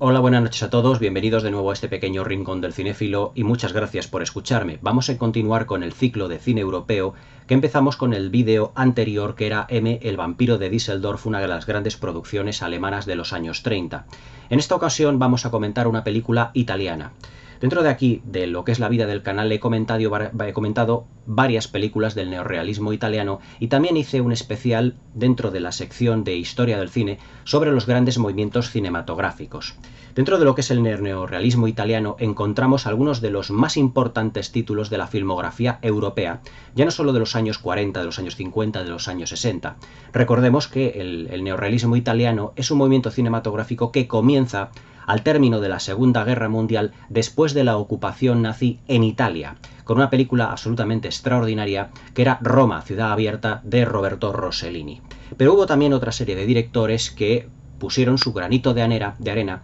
Hola, buenas noches a todos, bienvenidos de nuevo a este pequeño rincón del cinéfilo y muchas gracias por escucharme. Vamos a continuar con el ciclo de cine europeo que empezamos con el vídeo anterior que era M, el vampiro de Düsseldorf, una de las grandes producciones alemanas de los años 30. En esta ocasión vamos a comentar una película italiana. Dentro de aquí, de lo que es la vida del canal, he comentado varias películas del neorrealismo italiano y también hice un especial dentro de la sección de Historia del Cine sobre los grandes movimientos cinematográficos. Dentro de lo que es el neorrealismo italiano encontramos algunos de los más importantes títulos de la filmografía europea, ya no solo de los años 40, de los años 50, de los años 60. Recordemos que el neorrealismo italiano es un movimiento cinematográfico que comienza al término de la Segunda Guerra Mundial después de la ocupación nazi en Italia, con una película absolutamente extraordinaria que era Roma, ciudad abierta, de Roberto Rossellini. Pero hubo también otra serie de directores que pusieron su granito de arena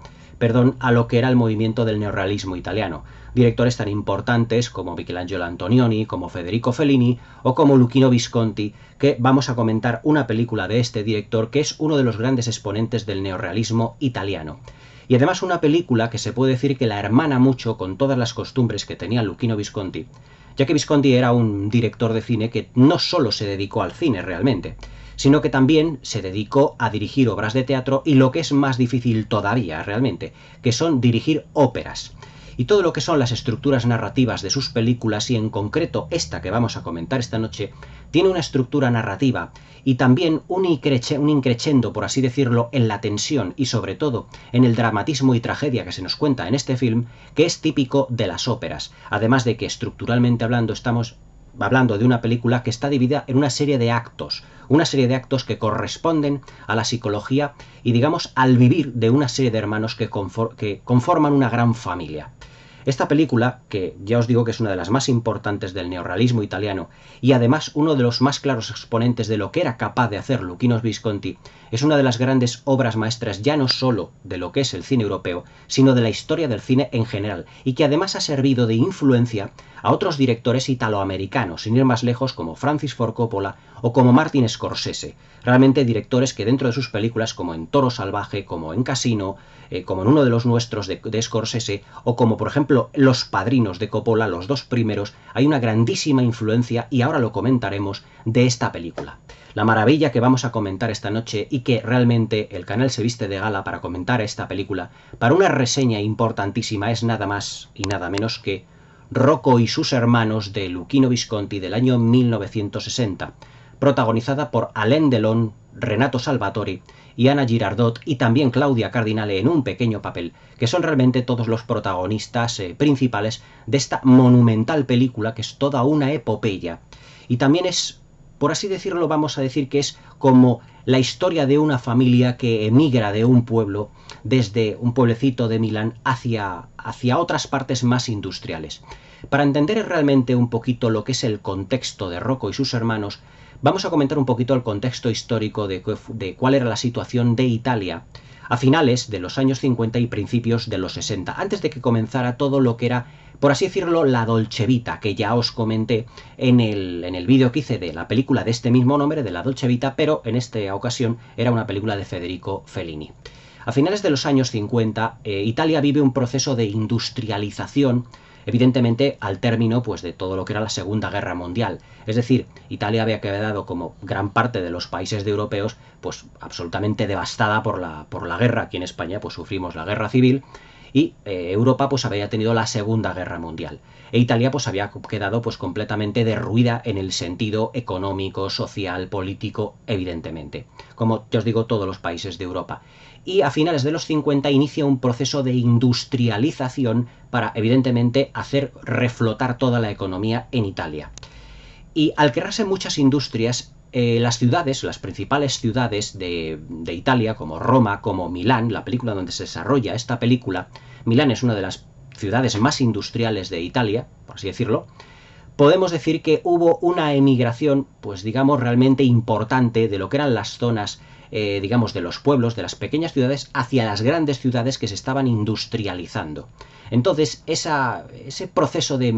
a lo que era el movimiento del neorrealismo italiano. Directores tan importantes como Michelangelo Antonioni, como Federico Fellini o como Luchino Visconti, que vamos a comentar una película de este director que es uno de los grandes exponentes del neorrealismo italiano. Y además una película que se puede decir que la hermana mucho con todas las costumbres que tenía Luchino Visconti, ya que Visconti era un director de cine que no solo se dedicó al cine realmente, sino que también se dedicó a dirigir obras de teatro y lo que es más difícil todavía realmente, que son dirigir óperas. Y todo lo que son las estructuras narrativas de sus películas, y en concreto esta que vamos a comentar esta noche, tiene una estructura narrativa y también un increchendo, por así decirlo, en la tensión y sobre todo en el dramatismo y tragedia que se nos cuenta en este film, que es típico de las óperas, además de que estructuralmente hablando estamos hablando de una película que está dividida en una serie de actos que corresponden a la psicología y digamos al vivir de una serie de hermanos que conforman una gran familia. Esta película, que ya os digo que es una de las más importantes del neorrealismo italiano y además uno de los más claros exponentes de lo que era capaz de hacer Luchino Visconti, es una de las grandes obras maestras ya no solo de lo que es el cine europeo, sino de la historia del cine en general, y que además ha servido de influencia a otros directores italoamericanos, sin ir más lejos, como Francis Ford Coppola o como Martin Scorsese. Realmente directores que dentro de sus películas, como en Toro Salvaje, como en Casino, como en uno de los nuestros de Scorsese, o como por ejemplo Los Padrinos de Coppola, los dos primeros, hay una grandísima influencia, y ahora lo comentaremos, de esta película. La maravilla que vamos a comentar esta noche, y que realmente el canal se viste de gala para comentar esta película, para una reseña importantísima, es nada más y nada menos que Rocco y sus hermanos, de Luchino Visconti, del año 1960, protagonizada por Alain Delon, Renato Salvatore y Anna Girardot, y también Claudia Cardinale en un pequeño papel, que son realmente todos los protagonistas principales de esta monumental película, que es toda una epopeya. Y también es, por así decirlo, vamos a decir que es como la historia de una familia que emigra de un pueblo, desde un pueblecito de Milán, hacia otras partes más industriales. Para entender realmente un poquito lo que es el contexto de Rocco y sus hermanos, vamos a comentar un poquito el contexto histórico de cuál era la situación de Italia a finales de los años 50 y principios de los 60, antes de que comenzara todo lo que era, por así decirlo, la Dolce Vita, que ya os comenté en el vídeo que hice de la película de este mismo nombre, de la Dolce Vita, pero en esta ocasión era una película de Federico Fellini. A finales de los años 50, Italia vive un proceso de industrialización, evidentemente al término pues, de todo lo que era la Segunda Guerra Mundial. Es decir, Italia había quedado, como gran parte de los países de europeos, pues absolutamente devastada por la guerra. Aquí en España pues sufrimos la guerra civil, y Europa pues había tenido la Segunda Guerra Mundial. E Italia pues había quedado pues completamente derruida en el sentido económico, social, político, evidentemente. Como ya os digo, todos los países de Europa. Y a finales de los 50 inicia un proceso de industrialización para, evidentemente, hacer reflotar toda la economía en Italia. Y al crearse muchas industrias, las ciudades, las principales ciudades de Italia, como Roma, como Milán, la película donde se desarrolla esta película, Milán es una de las ciudades más industriales de Italia, por así decirlo, podemos decir que hubo una emigración, pues digamos, realmente importante de lo que eran las zonas, digamos, de los pueblos, de las pequeñas ciudades, hacia las grandes ciudades que se estaban industrializando. Entonces, ese proceso de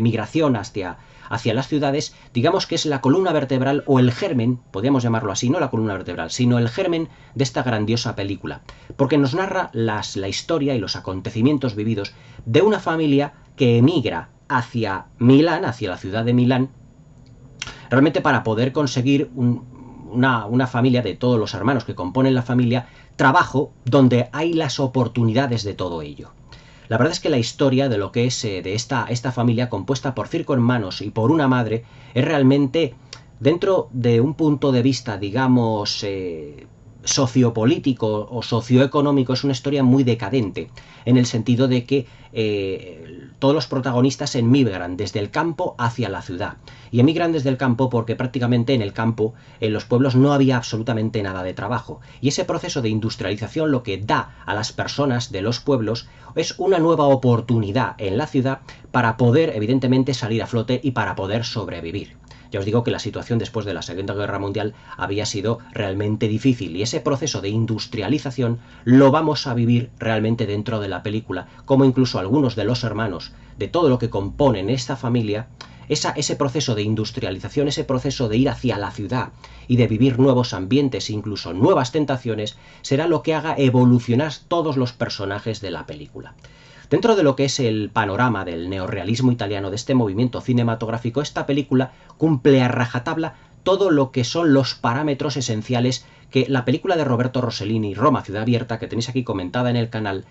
migración hacia las ciudades, digamos que es la columna vertebral o el germen, podríamos llamarlo así, no la columna vertebral, sino el germen de esta grandiosa película, porque nos narra la historia y los acontecimientos vividos de una familia que emigra hacia Milán, hacia la ciudad de Milán, realmente para poder conseguir una familia de todos los hermanos que componen la familia, trabajo donde hay las oportunidades de todo ello. La verdad es que la historia de lo que es de esta familia compuesta por 5 hermanos y por una madre es realmente, dentro de un punto de vista, digamos, sociopolítico o socioeconómico, es una historia muy decadente, en el sentido de que todos los protagonistas emigran desde el campo hacia la ciudad. Y emigran desde el campo porque prácticamente en el campo, en los pueblos, no había absolutamente nada de trabajo. Y ese proceso de industrialización lo que da a las personas de los pueblos es una nueva oportunidad en la ciudad para poder, evidentemente, salir a flote y para poder sobrevivir. Ya os digo que la situación después de la Segunda Guerra Mundial había sido realmente difícil, y ese proceso de industrialización lo vamos a vivir realmente dentro de la película, como incluso algunos de los hermanos, de todo lo que componen esta familia, ese proceso de industrialización, ese proceso de ir hacia la ciudad y de vivir nuevos ambientes, incluso nuevas tentaciones, será lo que haga evolucionar todos los personajes de la película. Dentro de lo que es el panorama del neorrealismo italiano, de este movimiento cinematográfico, esta película cumple a rajatabla todo lo que son los parámetros esenciales que la película de Roberto Rossellini, Roma, Ciudad Abierta, que tenéis aquí comentada en el canal,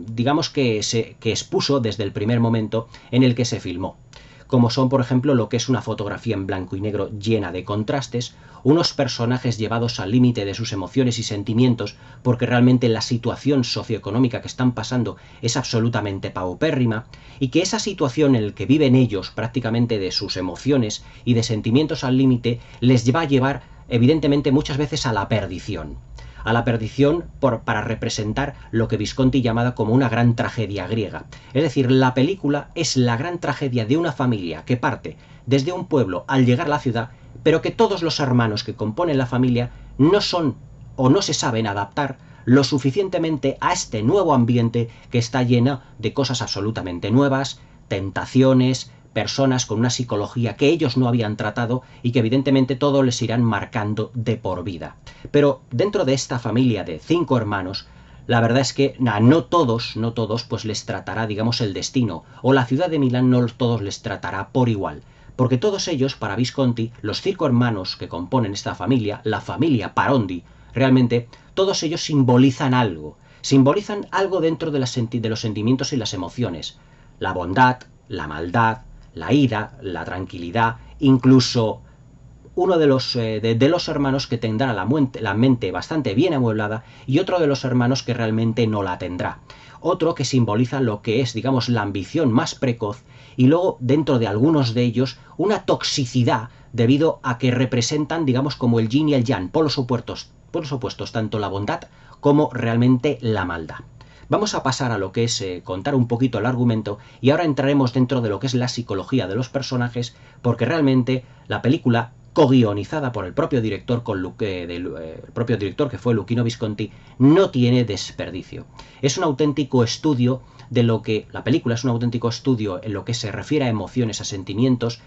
digamos que expuso desde el primer momento en el que se filmó, como son, por ejemplo, lo que es una fotografía en blanco y negro llena de contrastes, unos personajes llevados al límite de sus emociones y sentimientos, porque realmente la situación socioeconómica que están pasando es absolutamente paupérrima, y que esa situación en la que viven ellos, prácticamente de sus emociones y de sentimientos al límite, les va a llevar, evidentemente, muchas veces a la perdición. A la perdición para representar lo que Visconti llamaba como una gran tragedia griega. Es decir, la película es la gran tragedia de una familia que parte desde un pueblo al llegar a la ciudad, pero que todos los hermanos que componen la familia no son o no se saben adaptar lo suficientemente a este nuevo ambiente que está lleno de cosas absolutamente nuevas, tentaciones, personas con una psicología que ellos no habían tratado y que evidentemente todo les irán marcando de por vida. Pero dentro de esta familia de 5 hermanos, la verdad es que no todos pues les tratará, digamos, el destino, o la ciudad de Milán no todos les tratará por igual. Porque todos ellos, para Visconti, los 5 hermanos que componen esta familia, la familia Parondi, realmente todos ellos simbolizan algo dentro de los sentimientos y las emociones. La bondad, la maldad, la ira, la tranquilidad, incluso uno de los hermanos que tendrá la mente bastante bien amueblada y otro de los hermanos que realmente no la tendrá. Otro que simboliza lo que es, digamos, la ambición más precoz, y luego dentro de algunos de ellos una toxicidad debido a que representan, digamos, como el yin y el yang, polos opuestos, tanto la bondad como realmente la maldad. Vamos a pasar a lo que es contar un poquito el argumento, y ahora entraremos dentro de lo que es la psicología de los personajes, porque realmente la película, co-guionizada por el propio director, que fue Luchino Visconti, no tiene desperdicio. Es un auténtico estudio de lo que la película es un auténtico estudio en lo que se refiere a emociones, a sentimientos,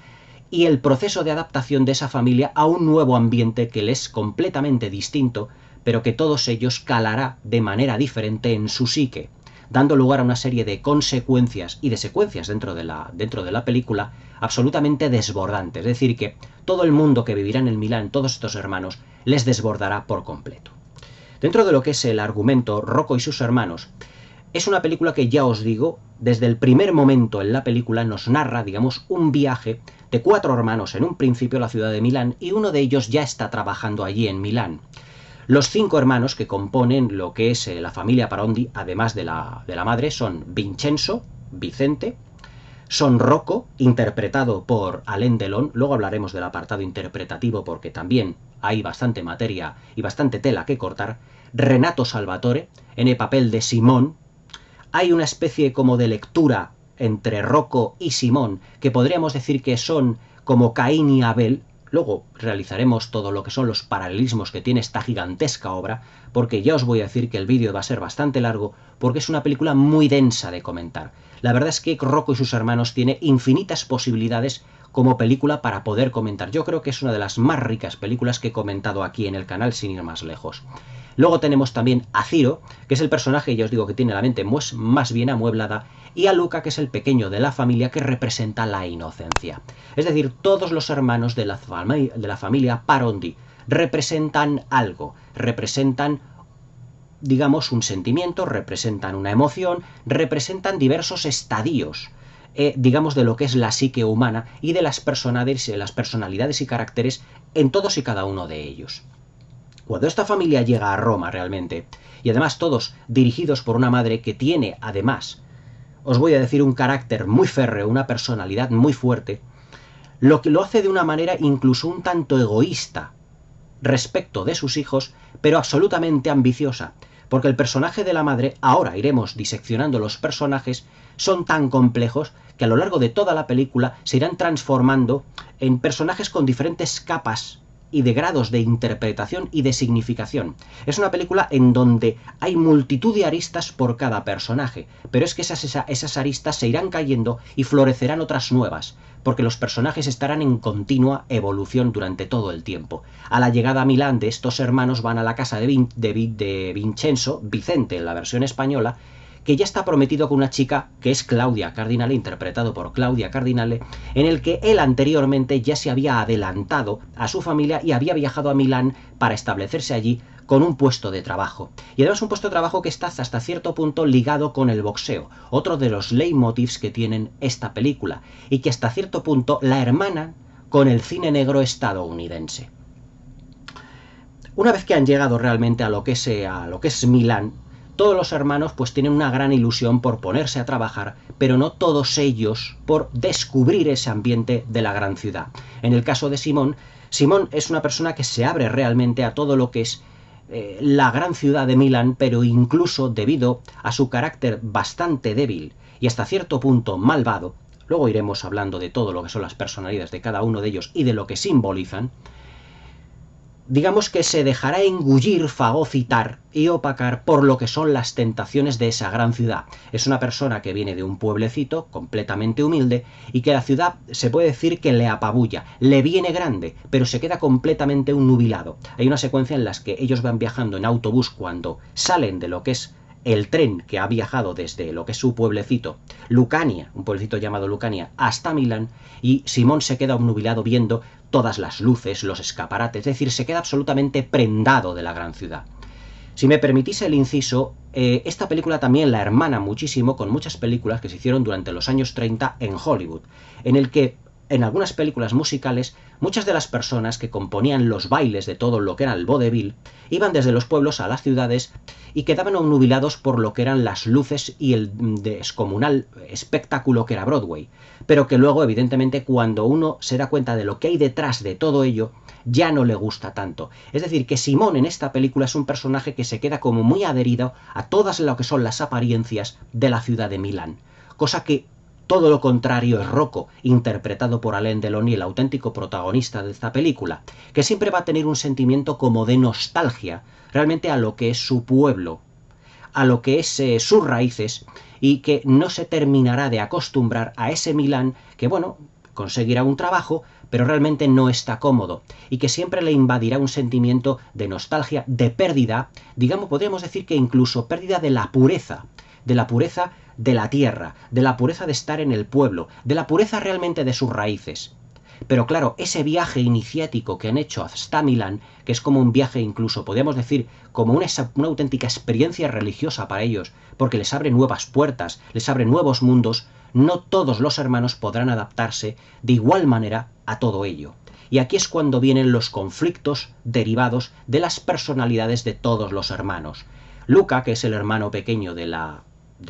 y el proceso de adaptación de esa familia a un nuevo ambiente que les es completamente distinto, pero que todos ellos calará de manera diferente en su psique, dando lugar a una serie de consecuencias y de secuencias dentro de la película absolutamente desbordantes. Es decir, que todo el mundo que vivirá en el Milán, todos estos hermanos, les desbordará por completo. Dentro de lo que es el argumento, Rocco y sus hermanos, es una película que, ya os digo, desde el primer momento en la película nos narra, digamos, un viaje de 4 hermanos en un principio a la ciudad de Milán, y uno de ellos ya está trabajando allí en Milán. Los 5 hermanos que componen lo que es la familia Parondi, además de la madre, son Vincenzo, Vicente, son Rocco, interpretado por Alain Delon. Luego hablaremos del apartado interpretativo porque también hay bastante materia y bastante tela que cortar. Renato Salvatore, en el papel de Simón. Hay una especie como de lectura entre Rocco y Simón, que podríamos decir que son como Caín y Abel, Luego realizaremos todo lo que son los paralelismos que tiene esta gigantesca obra, porque ya os voy a decir que el vídeo va a ser bastante largo, porque es una película muy densa de comentar. La verdad es que Rocco y sus hermanos tiene infinitas posibilidades como película para poder comentar. Yo creo que es una de las más ricas películas que he comentado aquí en el canal, sin ir más lejos. Luego tenemos también a Ciro, que es el personaje, ya os digo, que tiene la mente más bien amueblada, y a Luca, que es el pequeño de la familia que representa la inocencia. Es decir, todos los hermanos de la familia Parondi representan algo, representan, digamos, un sentimiento, representan una emoción, representan diversos estadios, digamos, de lo que es la psique humana y de las personalidades y caracteres en todos y cada uno de ellos. Cuando esta familia llega a Roma realmente, y además todos dirigidos por una madre que tiene, además, os voy a decir, un carácter muy férreo, una personalidad muy fuerte, lo que lo hace de una manera incluso un tanto egoísta respecto de sus hijos, pero absolutamente ambiciosa, porque el personaje de la madre, ahora iremos diseccionando los personajes, son tan complejos que a lo largo de toda la película se irán transformando en personajes con diferentes capas y de grados de interpretación y de significación. Es una película en donde hay multitud de aristas por cada personaje, pero es que esas aristas se irán cayendo y florecerán otras nuevas, porque los personajes estarán en continua evolución durante todo el tiempo. A la llegada a Milán de estos hermanos van a la casa de Vincenzo, Vicente en la versión española, que ya está prometido con una chica que es Claudia Cardinale, interpretado por Claudia Cardinale, en el que él anteriormente ya se había adelantado a su familia y había viajado a Milán para establecerse allí con un puesto de trabajo. Y además un puesto de trabajo que está hasta cierto punto ligado con el boxeo, otro de los leitmotivs que tienen esta película, y que hasta cierto punto la hermanan con el cine negro estadounidense. Una vez que han llegado realmente a lo que es Milán, todos los hermanos pues tienen una gran ilusión por ponerse a trabajar, pero no todos ellos por descubrir ese ambiente de la gran ciudad. En el caso de Simón, Simón es una persona que se abre realmente a todo lo que es la gran ciudad de Milán, pero incluso debido a su carácter bastante débil y hasta cierto punto malvado, luego iremos hablando de todo lo que son las personalidades de cada uno de ellos y de lo que simbolizan, digamos que se dejará engullir, fagocitar y opacar por lo que son las tentaciones de esa gran ciudad. Es una persona que viene de un pueblecito completamente humilde y que la ciudad se puede decir que le apabulla, le viene grande, pero se queda completamente nubilado. Hay una secuencia en la que ellos van viajando en autobús cuando salen de lo que es el tren que ha viajado desde lo que es su pueblecito, Lucania, un pueblecito llamado Lucania, hasta Milán, y Simón se queda obnubilado viendo todas las luces, los escaparates, es decir, se queda absolutamente prendado de la gran ciudad. Si me permitís el inciso, esta película también la hermana muchísimo con muchas películas que se hicieron durante los años 30 en Hollywood, en el que en algunas películas musicales, muchas de las personas que componían los bailes de todo lo que era el vodevil iban desde los pueblos a las ciudades y quedaban obnubilados por lo que eran las luces y el descomunal espectáculo que era Broadway, pero que luego, evidentemente, cuando uno se da cuenta de lo que hay detrás de todo ello, ya no le gusta tanto. Es decir, que Simón en esta película es un personaje que se queda como muy adherido a todas lo que son las apariencias de la ciudad de Milán, cosa que todo lo contrario es Rocco, interpretado por Alain Delon, el auténtico protagonista de esta película, que siempre va a tener un sentimiento como de nostalgia realmente a lo que es su pueblo, a lo que es sus raíces, y que no se terminará de acostumbrar a ese Milán que, bueno, conseguirá un trabajo, pero realmente no está cómodo, y que siempre le invadirá un sentimiento de nostalgia, de pérdida, digamos, podríamos decir que incluso pérdida de la pureza de la tierra, de la pureza de estar en el pueblo, de la pureza realmente de sus raíces. Pero claro, ese viaje iniciático que han hecho hasta Milán, que es como un viaje incluso, podríamos decir, como una auténtica experiencia religiosa para ellos, porque les abre nuevas puertas, les abre nuevos mundos, no todos los hermanos podrán adaptarse de igual manera a todo ello. Y aquí es cuando vienen los conflictos derivados de las personalidades de todos los hermanos. Luca, que es el hermano pequeño de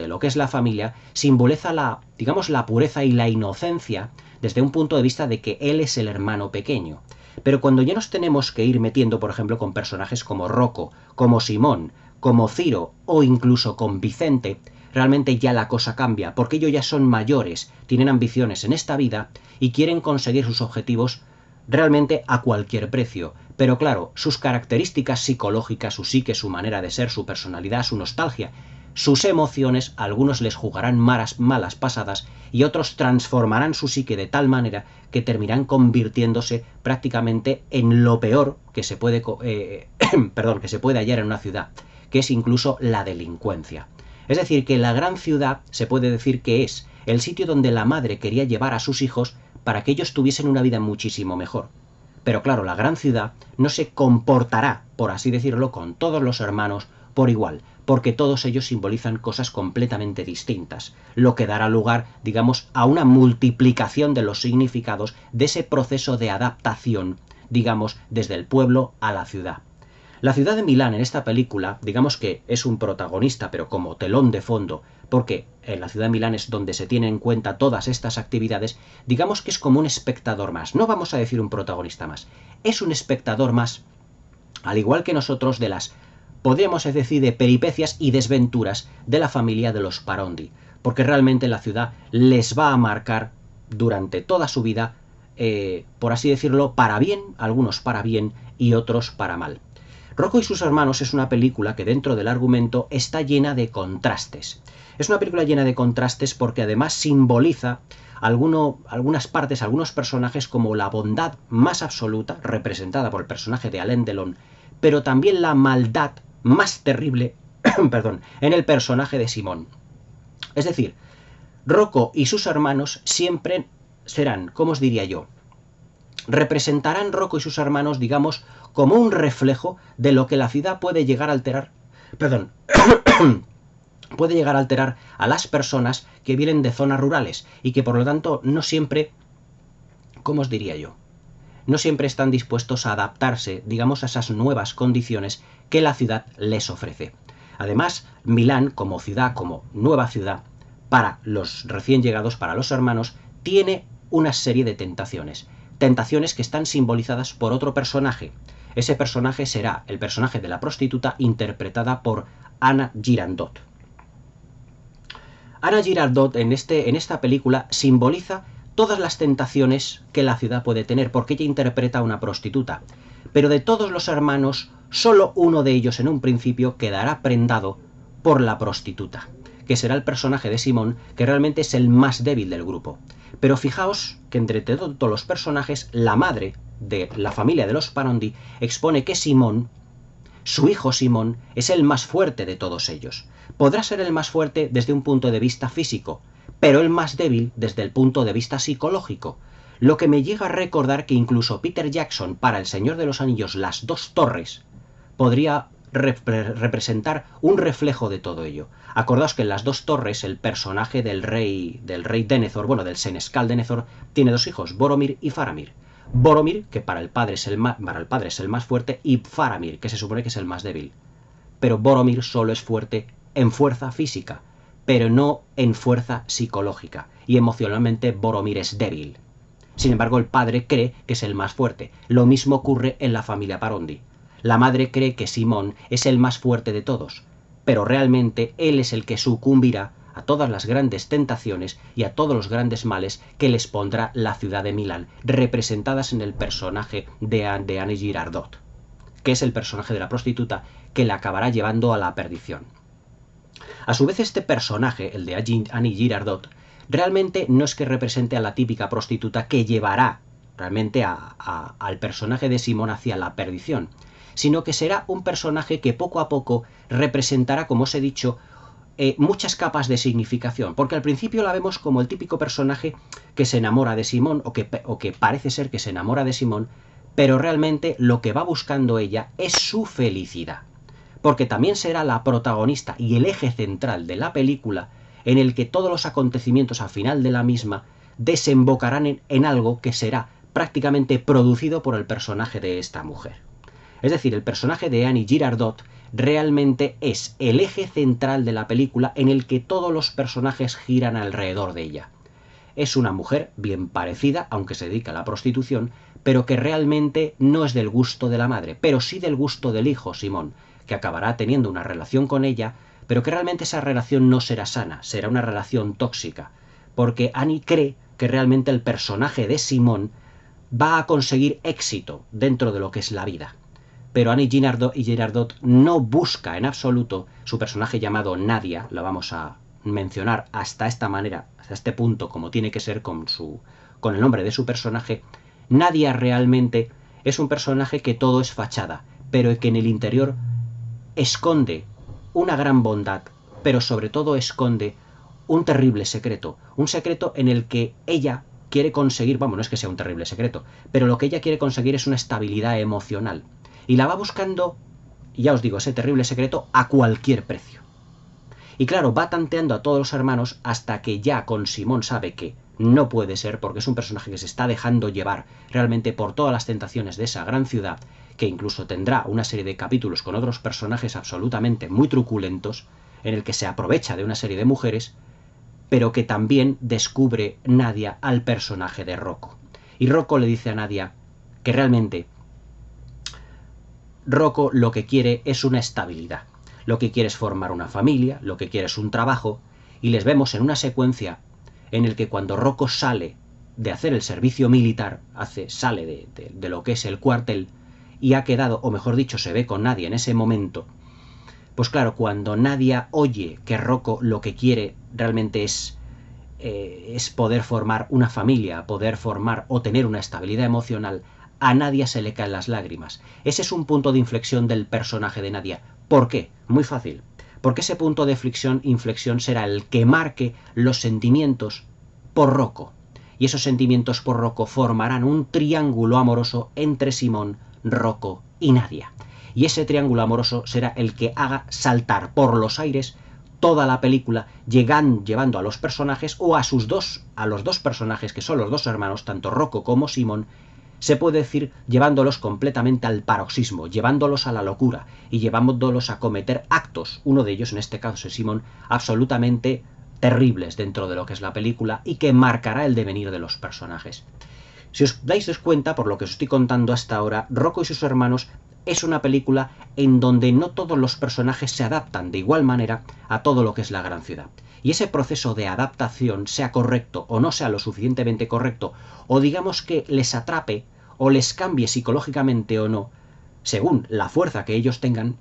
lo que es la familia, simboliza la pureza y la inocencia desde un punto de vista de que él es el hermano pequeño. Pero cuando ya nos tenemos que ir metiendo, por ejemplo, con personajes como Rocco, como Simón, como Ciro o incluso con Vicente, realmente ya la cosa cambia, porque ellos ya son mayores, tienen ambiciones en esta vida y quieren conseguir sus objetivos realmente a cualquier precio. Pero claro, sus características psicológicas, su psique, su manera de ser, su personalidad, su nostalgia, sus emociones, a algunos les jugarán malas pasadas y otros transformarán su psique de tal manera que terminarán convirtiéndose prácticamente en lo peor que se puede, que se puede hallar en una ciudad, que es incluso la delincuencia. Es decir, que la gran ciudad se puede decir que es el sitio donde la madre quería llevar a sus hijos para que ellos tuviesen una vida muchísimo mejor. Pero claro, la gran ciudad no se comportará, por así decirlo, con todos los hermanos por igual, porque todos ellos simbolizan cosas completamente distintas, lo que dará lugar, digamos, a una multiplicación de los significados de ese proceso de adaptación, digamos, desde el pueblo a la ciudad. La ciudad de Milán en esta película, digamos que es un protagonista, pero como telón de fondo, porque en la ciudad de Milán es donde se tienen en cuenta todas estas actividades, digamos que es como un espectador más. No vamos a decir un protagonista más, es un espectador más, al igual que nosotros, de las, podríamos decir, de peripecias y desventuras de la familia de los Parondi, porque realmente la ciudad les va a marcar durante toda su vida, por así decirlo, para bien, algunos para bien y otros para mal. Rocco y sus hermanos es una película que dentro del argumento está llena de contrastes. Es una película llena de contrastes porque además simboliza algunas partes, algunos personajes como la bondad más absoluta, representada por el personaje de Alain Delon, pero también la maldad más terrible perdón, en el personaje de Simón. Es decir, Rocco y sus hermanos siempre serán, ¿cómo os diría yo? Representarán Rocco y sus hermanos, digamos, como un reflejo de lo que la ciudad puede llegar a alterar, puede llegar a alterar a las personas que vienen de zonas rurales y que por lo tanto no siempre, ¿cómo os diría yo? No siempre están dispuestos a adaptarse, digamos, a esas nuevas condiciones que la ciudad les ofrece. Además, Milán, como ciudad, como nueva ciudad, para los recién llegados, para los hermanos, tiene una serie de tentaciones. Tentaciones que están simbolizadas por otro personaje. Ese personaje será el personaje de la prostituta interpretada por Anna Girardot. Anna Girardot en esta película simboliza todas las tentaciones que la ciudad puede tener, porque ella interpreta a una prostituta. Pero de todos los hermanos, solo uno de ellos en un principio quedará prendado por la prostituta, que será el personaje de Simón, que realmente es el más débil del grupo. Pero fijaos que entre todos los personajes, la madre de la familia de los Parondi expone que Simón, su hijo Simón, es el más fuerte de todos ellos. Podrá ser el más fuerte desde un punto de vista físico, pero el más débil desde el punto de vista psicológico. Lo que me llega a recordar que incluso Peter Jackson, para El Señor de los Anillos, Las Dos Torres, podría representar un reflejo de todo ello. Acordaos que en Las Dos Torres el personaje del rey Denethor, bueno, del senescal Denethor, tiene dos hijos, Boromir y Faramir. Boromir, que para el padre es el más fuerte, y Faramir, que se supone que es el más débil. Pero Boromir solo es fuerte en fuerza física, pero no en fuerza psicológica, y emocionalmente Boromir es débil. Sin embargo, el padre cree que es el más fuerte. Lo mismo ocurre en la familia Parondi. La madre cree que Simón es el más fuerte de todos, pero realmente él es el que sucumbirá a todas las grandes tentaciones y a todos los grandes males que les pondrá la ciudad de Milán, representadas en el personaje de Anne Girardot, que es el personaje de la prostituta que la acabará llevando a la perdición. A su vez, este personaje, el de Anne Girardot, realmente no es que represente a la típica prostituta que llevará realmente al personaje de Simón hacia la perdición, sino que será un personaje que poco a poco representará, como os he dicho, muchas capas de significación, porque al principio la vemos como el típico personaje que se enamora de Simón, o que parece ser que se enamora de Simón, pero realmente lo que va buscando ella es su felicidad, porque también será la protagonista y el eje central de la película, en el que todos los acontecimientos al final de la misma desembocarán en algo que será prácticamente producido por el personaje de esta mujer. Es decir, el personaje de Anne Girardot realmente es el eje central de la película, en el que todos los personajes giran alrededor de ella. Es una mujer bien parecida, aunque se dedica a la prostitución, pero que realmente no es del gusto de la madre, pero sí del gusto del hijo, Simón, que acabará teniendo una relación con ella, pero que realmente esa relación no será sana, será una relación tóxica, porque Annie cree que realmente el personaje de Simón va a conseguir éxito dentro de lo que es la vida. Pero Annie Girardot no busca en absoluto su personaje llamado Nadia, la vamos a mencionar hasta esta manera, hasta este punto, como tiene que ser con el nombre de su personaje. Nadia realmente es un personaje que todo es fachada, pero que en el interior esconde una gran bondad, pero sobre todo esconde un terrible secreto, un secreto en el que ella quiere conseguir, vamos, no es que sea un terrible secreto, pero lo que ella quiere conseguir es una estabilidad emocional. Y la va buscando, ya os digo, ese terrible secreto a cualquier precio. Y claro, va tanteando a todos los hermanos hasta que ya con Simón sabe que no puede ser, porque es un personaje que se está dejando llevar realmente por todas las tentaciones de esa gran ciudad, que incluso tendrá una serie de capítulos con otros personajes absolutamente muy truculentos, en el que se aprovecha de una serie de mujeres, pero que también descubre Nadia al personaje de Rocco. Y Rocco le dice a Nadia que realmente Rocco lo que quiere es una estabilidad, lo que quiere es formar una familia, lo que quiere es un trabajo, y les vemos en una secuencia en el que cuando Rocco sale de hacer el servicio militar, sale de lo que es el cuartel, y ha quedado, o mejor dicho, se ve con Nadia en ese momento, pues claro, cuando Nadia oye que Rocco lo que quiere realmente es poder formar una familia, poder formar o tener una estabilidad emocional, a Nadia se le caen las lágrimas. Ese es un punto de inflexión del personaje de Nadia. ¿Por qué? Muy fácil. Porque ese punto de inflexión será el que marque los sentimientos por Rocco. Y esos sentimientos por Rocco formarán un triángulo amoroso entre Simón, Rocco y Nadia. Y ese triángulo amoroso será el que haga saltar por los aires toda la película, llevando a los personajes, o a los dos personajes que son los dos hermanos, tanto Rocco como Simón, se puede decir llevándolos completamente al paroxismo, llevándolos a la locura y llevándolos a cometer actos, uno de ellos en este caso es Simón, absolutamente terribles dentro de lo que es la película y que marcará el devenir de los personajes. Si os dais cuenta, por lo que os estoy contando hasta ahora, Rocco y sus hermanos es una película en donde no todos los personajes se adaptan de igual manera a todo lo que es la gran ciudad. Y ese proceso de adaptación, sea correcto o no sea lo suficientemente correcto, o digamos que les atrape o les cambie psicológicamente o no, según la fuerza que ellos tengan,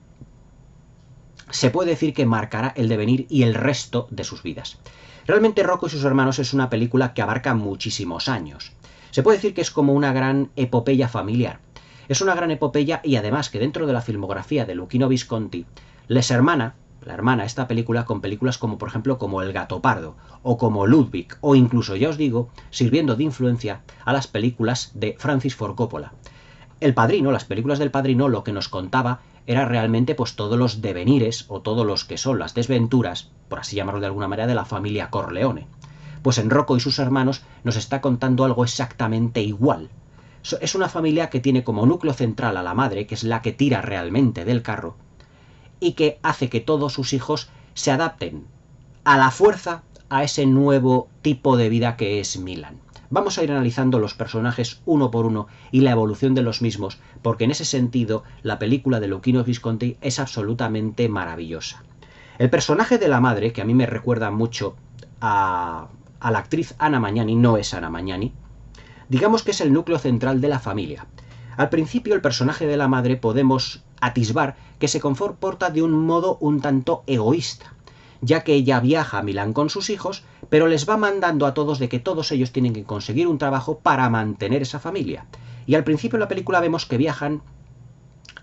se puede decir que marcará el devenir y el resto de sus vidas. Realmente Rocco y sus hermanos es una película que abarca muchísimos años. Se puede decir que es como una gran epopeya familiar. Es una gran epopeya y además que dentro de la filmografía de Luchino Visconti les hermana esta película con películas como por ejemplo como El gato pardo o como Ludwig o incluso, ya os digo, sirviendo de influencia a las películas de Francis Ford Coppola. El Padrino, las películas del Padrino, lo que nos contaba era realmente pues todos los devenires o todos los que son las desventuras, por así llamarlo de alguna manera, de la familia Corleone. Pues en Rocco y sus hermanos nos está contando algo exactamente igual. Es una familia que tiene como núcleo central a la madre, que es la que tira realmente del carro, y que hace que todos sus hijos se adapten a la fuerza a ese nuevo tipo de vida que es Milan. Vamos a ir analizando los personajes uno por uno y la evolución de los mismos, porque en ese sentido la película de Luchino Visconti es absolutamente maravillosa. El personaje de la madre, que a mí me recuerda mucho a la actriz Anna Magnani, no es Anna Magnani, digamos que es el núcleo central de la familia. Al principio el personaje de la madre podemos atisbar que se comporta de un modo un tanto egoísta, ya que ella viaja a Milán con sus hijos, pero les va mandando a todos de que todos ellos tienen que conseguir un trabajo para mantener esa familia. Y al principio de la película vemos que viajan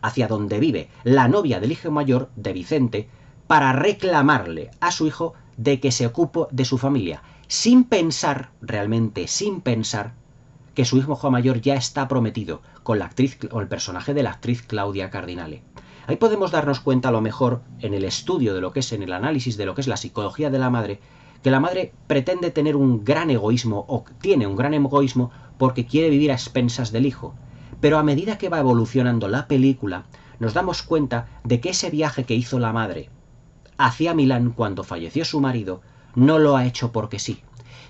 hacia donde vive la novia del hijo mayor de Vicente para reclamarle a su hijo de que se ocupe de su familia, sin pensar, realmente sin pensar, que su hijo mayor ya está prometido con la actriz o el personaje de la actriz Claudia Cardinale. Ahí podemos darnos cuenta a lo mejor en el estudio de lo que es, en el análisis de lo que es la psicología de la madre, que la madre pretende tener un gran egoísmo o tiene un gran egoísmo porque quiere vivir a expensas del hijo. Pero a medida que va evolucionando la película, nos damos cuenta de que ese viaje que hizo la madre hacia Milán cuando falleció su marido no lo ha hecho porque sí,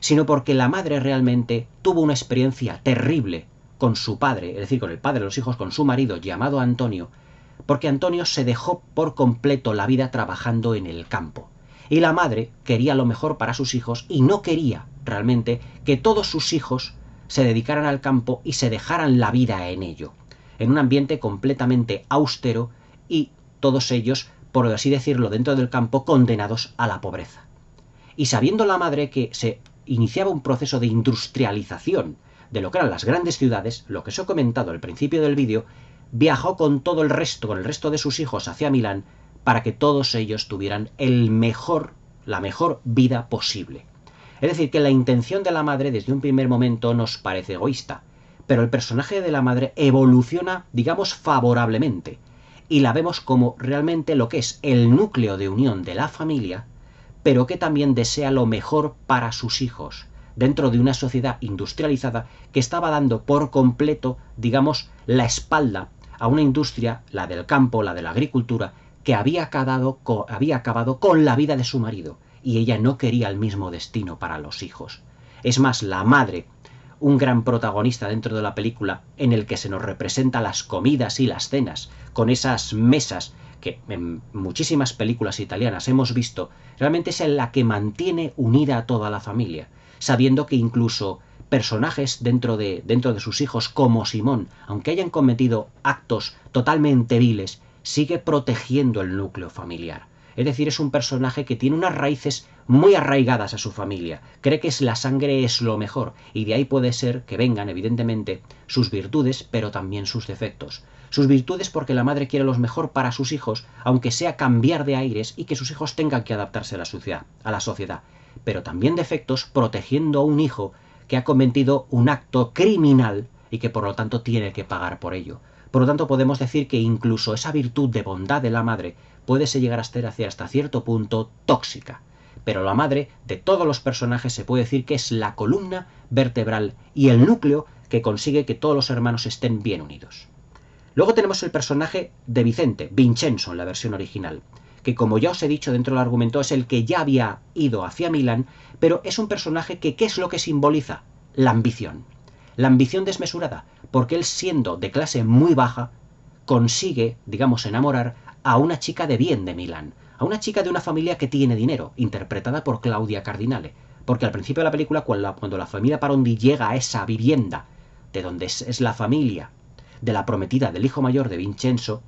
sino porque la madre realmente tuvo una experiencia terrible con su padre, es decir, con el padre de los hijos, con su marido llamado Antonio, porque Antonio se dejó por completo la vida trabajando en el campo. Y la madre quería lo mejor para sus hijos y no quería realmente que todos sus hijos se dedicaran al campo y se dejaran la vida en ello, en un ambiente completamente austero y todos ellos, por así decirlo, dentro del campo, condenados a la pobreza. Y sabiendo la madre que se iniciaba un proceso de industrialización de lo que eran las grandes ciudades, lo que os he comentado al principio del vídeo, viajó con todo el resto, con el resto de sus hijos hacia Milán, para que todos ellos tuvieran la mejor vida posible. Es decir, que la intención de la madre desde un primer momento nos parece egoísta, pero el personaje de la madre evoluciona, digamos, favorablemente, y la vemos como realmente lo que es el núcleo de unión de la familia, pero que también desea lo mejor para sus hijos, dentro de una sociedad industrializada que estaba dando por completo, digamos, la espalda a una industria, la del campo, la de la agricultura, que había acabado con la vida de su marido, y ella no quería el mismo destino para los hijos. Es más, la madre, un gran protagonista dentro de la película, en el que se nos representa las comidas y las cenas, con esas mesas que en muchísimas películas italianas hemos visto, realmente es la que mantiene unida a toda la familia, sabiendo que incluso personajes dentro de sus hijos, como Simón, aunque hayan cometido actos totalmente viles, sigue protegiendo el núcleo familiar. Es decir, es un personaje que tiene unas raíces muy arraigadas a su familia, cree que la sangre es lo mejor, y de ahí puede ser que vengan, evidentemente, sus virtudes, pero también sus defectos. Sus virtudes porque la madre quiere lo mejor para sus hijos, aunque sea cambiar de aires y que sus hijos tengan que adaptarse a la sociedad. Pero también defectos protegiendo a un hijo que ha cometido un acto criminal y que por lo tanto tiene que pagar por ello. Por lo tanto, podemos decir que incluso esa virtud de bondad de la madre puede llegar a ser hasta cierto punto tóxica. Pero la madre de todos los personajes se puede decir que es la columna vertebral y el núcleo que consigue que todos los hermanos estén bien unidos. Luego tenemos el personaje de Vicente, Vincenzo en la versión original, que como ya os he dicho dentro del argumento es el que ya había ido hacia Milán, pero es un personaje que ¿qué es lo que simboliza? La ambición. La ambición desmesurada, porque él siendo de clase muy baja, consigue, digamos, enamorar a una chica de bien de Milán, a una chica de una familia que tiene dinero, interpretada por Claudia Cardinale, porque al principio de la película, cuando la familia Parondi llega a esa vivienda, de donde es la familia de la prometida del hijo mayor de Vincenzo,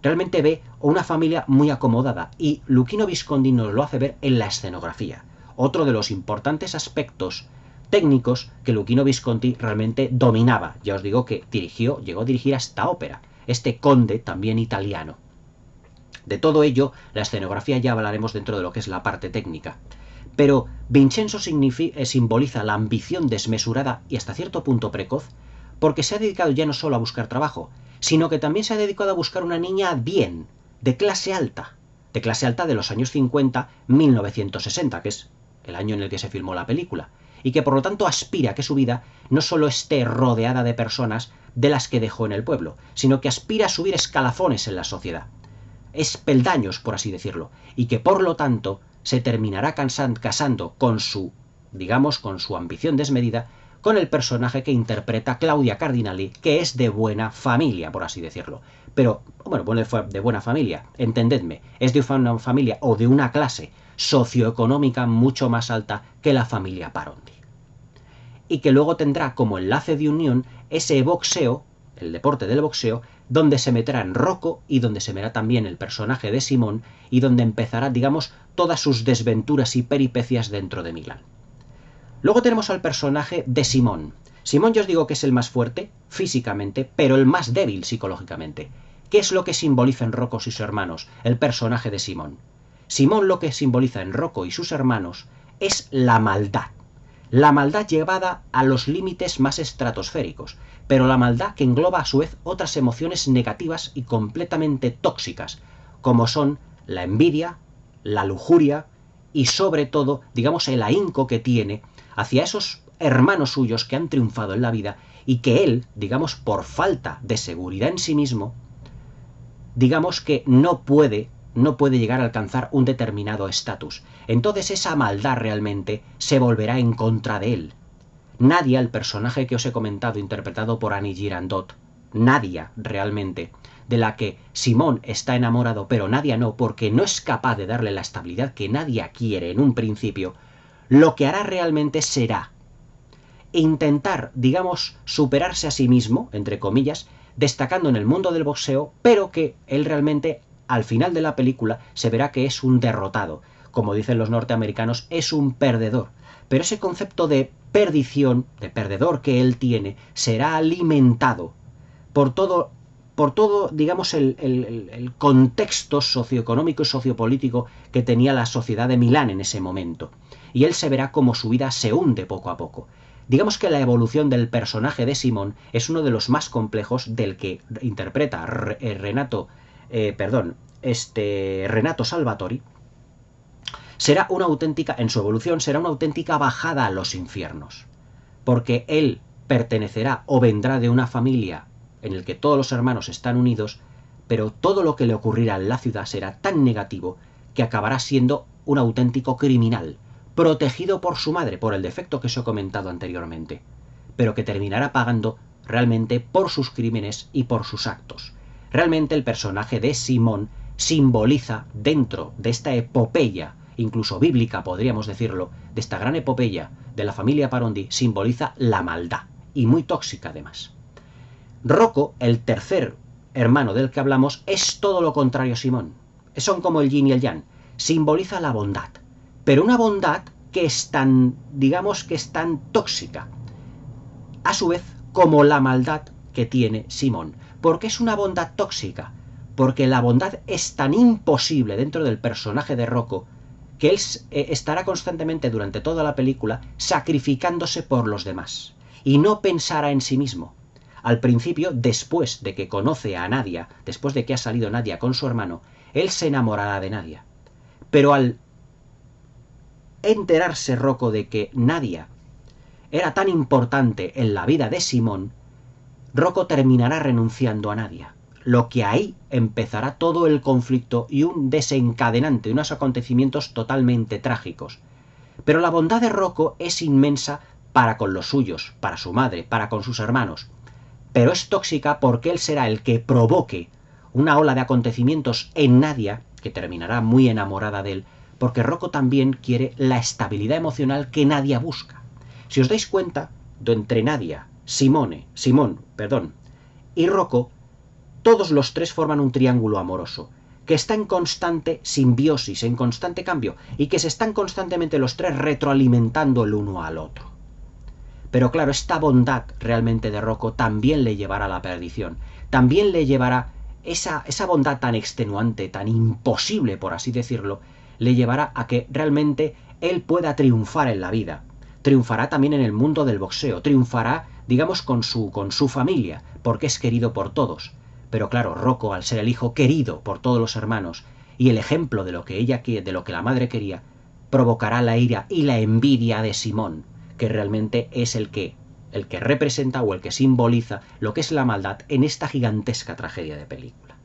realmente ve una familia muy acomodada, y Luchino Visconti nos lo hace ver en la escenografía, otro de los importantes aspectos técnicos que Luchino Visconti realmente dominaba. Ya os digo que llegó a dirigir esta ópera, este conde también italiano. De todo ello, la escenografía ya hablaremos dentro de lo que es la parte técnica. Pero Vincenzo simboliza la ambición desmesurada y hasta cierto punto precoz, porque se ha dedicado ya no solo a buscar trabajo, sino que también se ha dedicado a buscar una niña bien, de clase alta de los años 50, 1960, que es el año en el que se filmó la película, y que por lo tanto aspira a que su vida no solo esté rodeada de personas de las que dejó en el pueblo, sino que aspira a subir escalafones en la sociedad, peldaños, por así decirlo, y que por lo tanto se terminará casando con su ambición desmedida, con el personaje que interpreta Claudia Cardinale, que es de buena familia, por así decirlo. Pero, bueno, de buena familia, entendedme, es de una familia o de una clase socioeconómica mucho más alta que la familia Parondi. Y que luego tendrá como enlace de unión ese boxeo, el deporte del boxeo, donde se meterá en Rocco y donde se verá también el personaje de Simón y donde empezará, digamos, todas sus desventuras y peripecias dentro de Milán. Luego tenemos al personaje de Simón. Simón yo os digo que es el más fuerte físicamente, pero el más débil psicológicamente. ¿Qué es lo que simboliza en Rocco y sus hermanos el personaje de Simón? Simón lo que simboliza en Rocco y sus hermanos es la maldad. La maldad llevada a los límites más estratosféricos, pero la maldad que engloba a su vez otras emociones negativas y completamente tóxicas, como son la envidia, la lujuria y sobre todo, digamos, el ahínco que tiene hacia esos hermanos suyos que han triunfado en la vida y que él, digamos, por falta de seguridad en sí mismo, digamos que no puede llegar a alcanzar un determinado estatus. Entonces esa maldad realmente se volverá en contra de él. Nadia, el personaje que os he comentado, interpretado por Annie Girardot, Nadia realmente, de la que Simón está enamorado, pero Nadia no, porque no es capaz de darle la estabilidad que Nadia quiere en un principio, lo que hará realmente será e intentar, digamos, superarse a sí mismo, entre comillas, destacando en el mundo del boxeo, pero que él realmente, al final de la película, se verá que es un derrotado. Como dicen los norteamericanos, es un perdedor. Pero ese concepto de perdición, de perdedor que él tiene, será alimentado por todo, digamos, el contexto socioeconómico y sociopolítico que tenía la sociedad de Milán en ese momento. Y él se verá como su vida se hunde poco a poco. Digamos que la evolución del personaje de Simón es uno de los más complejos, del que interpreta Renato Salvatori. Será una auténtica, en su evolución, será una auténtica bajada a los infiernos. Porque él pertenecerá o vendrá de una familia en el que todos los hermanos están unidos, pero todo lo que le ocurrirá en la ciudad será tan negativo que acabará siendo un auténtico criminal, protegido por su madre, por el defecto que os he comentado anteriormente, pero que terminará pagando realmente por sus crímenes y por sus actos. Realmente el personaje de Simón simboliza, dentro de esta epopeya, incluso bíblica podríamos decirlo, de esta gran epopeya de la familia Parondi, simboliza la maldad, y muy tóxica además. Rocco, el tercer hermano del que hablamos, es todo lo contrario a Simón. Son como el yin y el yang. Simboliza la bondad, pero una bondad que es tan, digamos que es tan tóxica, a su vez, como la maldad que tiene Simón. ¿Por qué es una bondad tóxica? Porque la bondad es tan imposible dentro del personaje de Rocco que él estará constantemente durante toda la película sacrificándose por los demás y no pensará en sí mismo. Al principio, después de que conoce a Nadia, después de que ha salido Nadia con su hermano, él se enamorará de Nadia. Pero al enterarse Rocco de que Nadia era tan importante en la vida de Simón, Rocco terminará renunciando a Nadia. Lo que ahí empezará todo el conflicto y un desencadenante, unos acontecimientos totalmente trágicos. Pero la bondad de Rocco es inmensa para con los suyos, para su madre, para con sus hermanos. Pero es tóxica porque él será el que provoque una ola de acontecimientos en Nadia, que terminará muy enamorada de él, porque Rocco también quiere la estabilidad emocional que Nadia busca. Si os dais cuenta, entre Nadia, Simón, y Rocco, todos los tres forman un triángulo amoroso, que está en constante simbiosis, en constante cambio, y que se están constantemente los tres retroalimentando el uno al otro. Pero claro, esta bondad realmente de Rocco también le llevará a la perdición. También le llevará esa bondad tan extenuante, tan imposible, por así decirlo, le llevará a que realmente él pueda triunfar en la vida. Triunfará también en el mundo del boxeo, triunfará, digamos, con su familia, porque es querido por todos. Pero claro, Rocco, al ser el hijo querido por todos los hermanos y el ejemplo de lo que la madre quería, provocará la ira y la envidia de Simón, que realmente es el que representa o el que simboliza lo que es la maldad en esta gigantesca tragedia de película.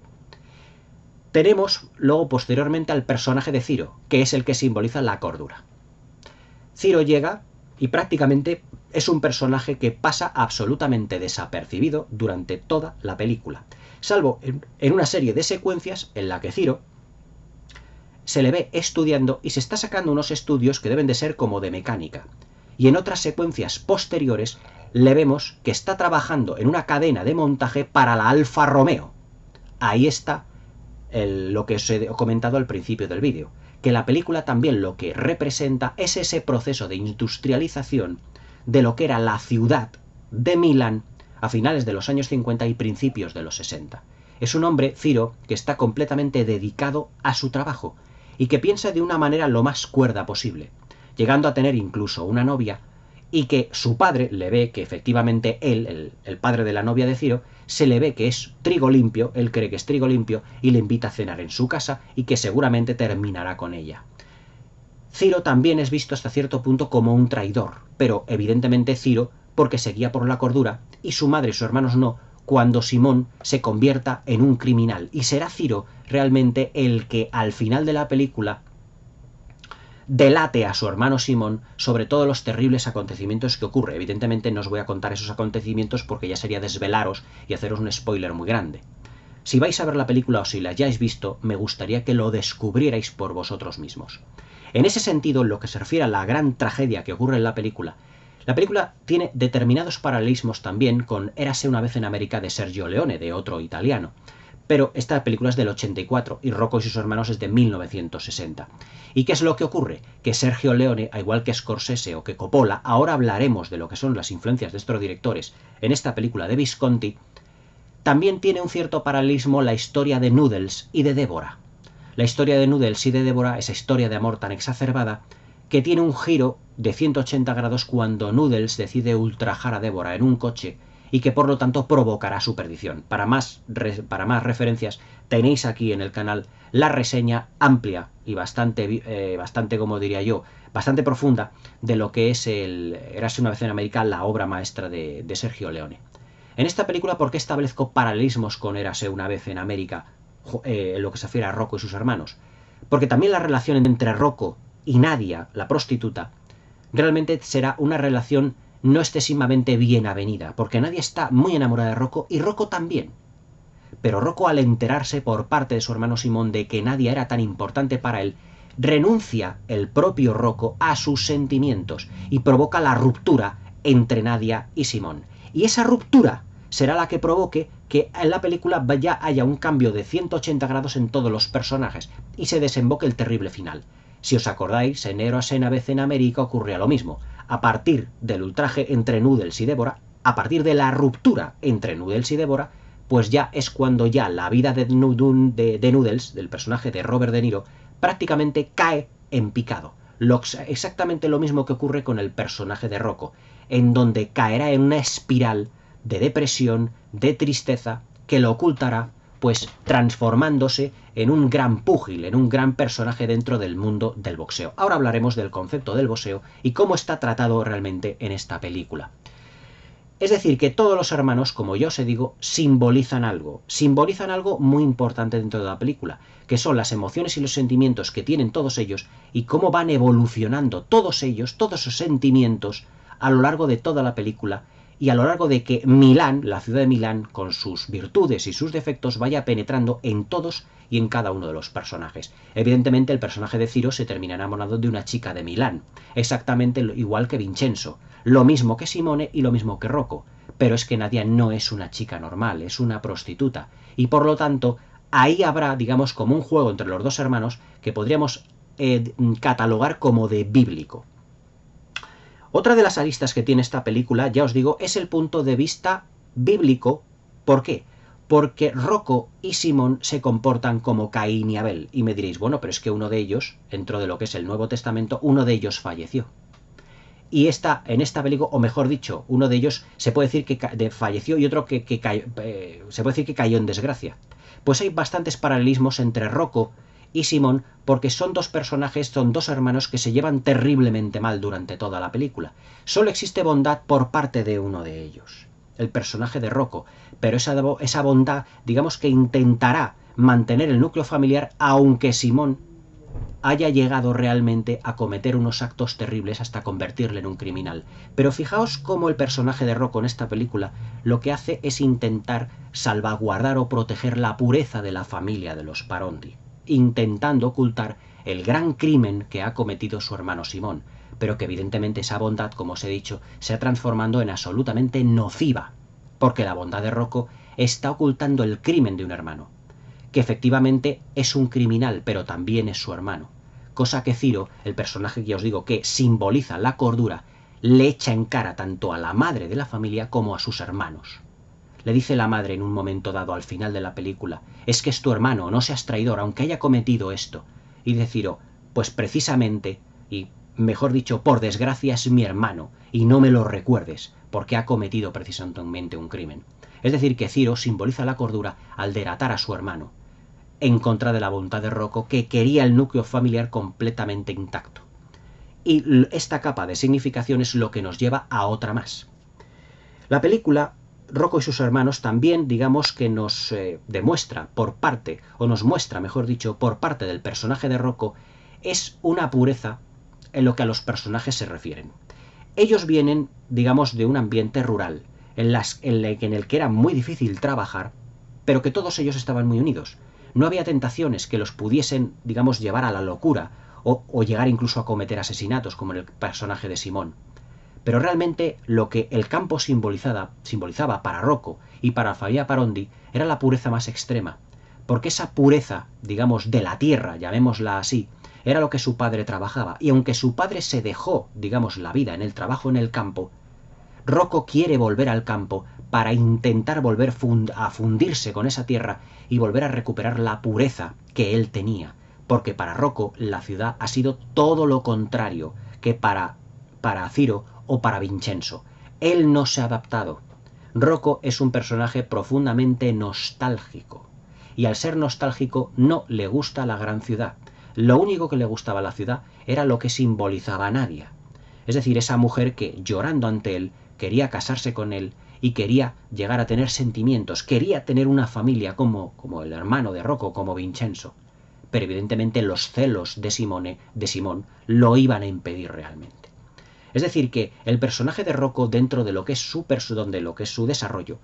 Tenemos luego posteriormente al personaje de Ciro, que es el que simboliza la cordura. Ciro llega y prácticamente es un personaje que pasa absolutamente desapercibido durante toda la película, salvo en una serie de secuencias en la que Ciro se le ve estudiando y se está sacando unos estudios que deben de ser como de mecánica. Y en otras secuencias posteriores le vemos que está trabajando en una cadena de montaje para la Alfa Romeo. Ahí está lo que os he comentado al principio del vídeo, que la película también lo que representa es ese proceso de industrialización de lo que era la ciudad de Milán a finales de los años 50 y principios de los 60. Es un hombre, Ciro, que está completamente dedicado a su trabajo y que piensa de una manera lo más cuerda posible, llegando a tener incluso una novia, y que su padre le ve que efectivamente él, el padre de la novia de Ciro, se le ve que es trigo limpio, él cree que es trigo limpio, y le invita a cenar en su casa, y que seguramente terminará con ella. Ciro también es visto hasta cierto punto como un traidor, pero evidentemente Ciro porque se guía por la cordura, y su madre y sus hermanos no, cuando Simón se convierta en un criminal, y será Ciro realmente el que al final de la película delate a su hermano Simón sobre todos los terribles acontecimientos que ocurre. Evidentemente no os voy a contar esos acontecimientos porque ya sería desvelaros y haceros un spoiler muy grande. Si vais a ver la película o si la hayáis visto, me gustaría que lo descubrierais por vosotros mismos. En ese sentido, en lo que se refiere a la gran tragedia que ocurre en la película, La película tiene determinados paralelismos también con Érase una vez en América de Sergio Leone, de otro italiano. Pero esta película es del 84 y Rocco y sus hermanos es de 1960. ¿Y qué es lo que ocurre? Que Sergio Leone, al igual que Scorsese o que Coppola, ahora hablaremos de lo que son las influencias de estos directores en esta película de Visconti, también tiene un cierto paralelismo la historia de Noodles y de Débora. La historia de Noodles y de Débora, esa historia de amor tan exacerbada, que tiene un giro de 180 grados cuando Noodles decide ultrajar a Débora en un coche y que por lo tanto provocará su perdición. Para más referencias tenéis aquí en el canal la reseña amplia y bastante, como diría yo, bastante profunda de lo que es Érase una vez en América, la obra maestra de Sergio Leone. En esta película, ¿por qué establezco paralelismos con Érase una vez en América en lo que se refiere a Rocco y sus hermanos? Porque también la relación entre Rocco y Nadia, la prostituta, realmente será una relación no excesivamente bien avenida, porque Nadia está muy enamorada de Rocco y Rocco también. Pero Rocco, al enterarse por parte de su hermano Simón de que Nadia era tan importante para él, renuncia el propio Rocco a sus sentimientos y provoca la ruptura entre Nadia y Simón. Y esa ruptura será la que provoque que en la película ya haya un cambio de 180 grados en todos los personajes y se desemboque el terrible final. Si os acordáis, en Érase una vez en América ocurría lo mismo. A partir del ultraje entre Noodles y Débora, a partir de la ruptura entre Noodles y Débora, pues ya es cuando ya la vida de Noodles, del personaje de Robert De Niro, prácticamente cae en picado. Exactamente lo mismo que ocurre con el personaje de Rocco, en donde caerá en una espiral de depresión, de tristeza, que lo ocultará, pues transformándose en un gran púgil, en un gran personaje dentro del mundo del boxeo. Ahora hablaremos del concepto del boxeo y cómo está tratado realmente en esta película. Es decir, que todos los hermanos, como yo os digo, simbolizan algo muy importante dentro de la película, que son las emociones y los sentimientos que tienen todos ellos y cómo van evolucionando todos ellos, todos esos sentimientos, a lo largo de toda la película y a lo largo de que Milán, la ciudad de Milán, con sus virtudes y sus defectos, vaya penetrando en todos y en cada uno de los personajes. Evidentemente, el personaje de Ciro se termina enamorando de una chica de Milán, exactamente igual que Vincenzo, lo mismo que Simone y lo mismo que Rocco, pero es que Nadia no es una chica normal, es una prostituta, y por lo tanto, ahí habrá, digamos, como un juego entre los dos hermanos que podríamos catalogar como de bíblico. Otra de las aristas que tiene esta película, ya os digo, es el punto de vista bíblico. ¿Por qué? Porque Rocco y Simón se comportan como Caín y Abel. Y me diréis, bueno, pero es que uno de ellos, dentro de lo que es el Nuevo Testamento, uno de ellos falleció. Y en esta película, o mejor dicho, uno de ellos se puede decir que falleció y otro se puede decir que cayó en desgracia. Pues hay bastantes paralelismos entre Rocco y Simón, porque son dos personajes, son dos hermanos que se llevan terriblemente mal durante toda la película. Solo existe bondad por parte de uno de ellos, el personaje de Rocco, pero esa bondad, digamos que intentará mantener el núcleo familiar, aunque Simón haya llegado realmente a cometer unos actos terribles hasta convertirle en un criminal. Pero fijaos cómo el personaje de Rocco en esta película lo que hace es intentar salvaguardar o proteger la pureza de la familia de los Paronti, intentando ocultar el gran crimen que ha cometido su hermano Simón, pero que evidentemente esa bondad, como os he dicho, se ha transformando en absolutamente nociva, porque la bondad de Rocco está ocultando el crimen de un hermano, que efectivamente es un criminal, pero también es su hermano, cosa que Ciro, el personaje que ya os digo que simboliza la cordura, le echa en cara tanto a la madre de la familia como a sus hermanos. Le dice la madre en un momento dado al final de la película, es que es tu hermano, no seas traidor, aunque haya cometido esto. Y dice Ciro, pues precisamente, y mejor dicho, por desgracia es mi hermano, y no me lo recuerdes, porque ha cometido precisamente un crimen. Es decir, que Ciro simboliza la cordura al delatar a su hermano, en contra de la voluntad de Rocco, que quería el núcleo familiar completamente intacto. Y esta capa de significación es lo que nos lleva a otra más. La película Rocco y sus hermanos también, digamos que nos demuestra por parte, o nos muestra, mejor dicho, por parte del personaje de Rocco, es una pureza en lo que a los personajes se refieren. Ellos vienen, digamos, de un ambiente rural, en el que era muy difícil trabajar, pero que todos ellos estaban muy unidos. No había tentaciones que los pudiesen, digamos, llevar a la locura, o llegar incluso a cometer asesinatos, como en el personaje de Simón. Pero realmente lo que el campo simbolizaba para Rocco y para Faria Parondi era la pureza más extrema, porque esa pureza, digamos, de la tierra, llamémosla así, era lo que su padre trabajaba, y aunque su padre se dejó, digamos, la vida en el trabajo en el campo, Rocco quiere volver al campo para intentar volver a fundirse con esa tierra y volver a recuperar la pureza que él tenía, porque para Rocco la ciudad ha sido todo lo contrario que para Ciro o para Vincenzo. Él no se ha adaptado. Rocco es un personaje profundamente nostálgico, y al ser nostálgico no le gusta la gran ciudad. Lo único que le gustaba a la ciudad era lo que simbolizaba a Nadia. Es decir, esa mujer que, llorando ante él, quería casarse con él y quería llegar a tener sentimientos, quería tener una familia como el hermano de Rocco, como Vincenzo. Pero evidentemente los celos de Simón lo iban a impedir realmente. Es decir, que el personaje de Rocco, dentro de lo que es su desarrollo,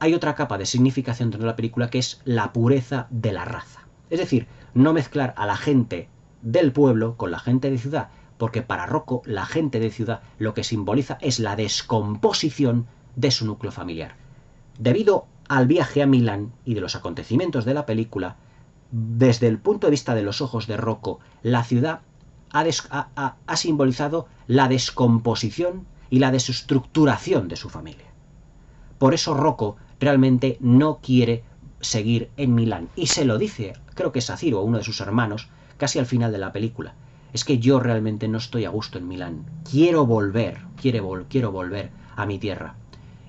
hay otra capa de significación dentro de la película, que es la pureza de la raza. Es decir, no mezclar a la gente del pueblo con la gente de ciudad, porque para Rocco la gente de ciudad lo que simboliza es la descomposición de su núcleo familiar. Debido al viaje a Milán y de los acontecimientos de la película, desde el punto de vista de los ojos de Rocco, la ciudad ha simbolizado la descomposición y la desestructuración de su familia. Por eso Rocco realmente no quiere seguir en Milán, y se lo dice, creo que es a Ciro, uno de sus hermanos, casi al final de la película. Es que yo realmente no estoy a gusto en Milán, quiero volver a mi tierra.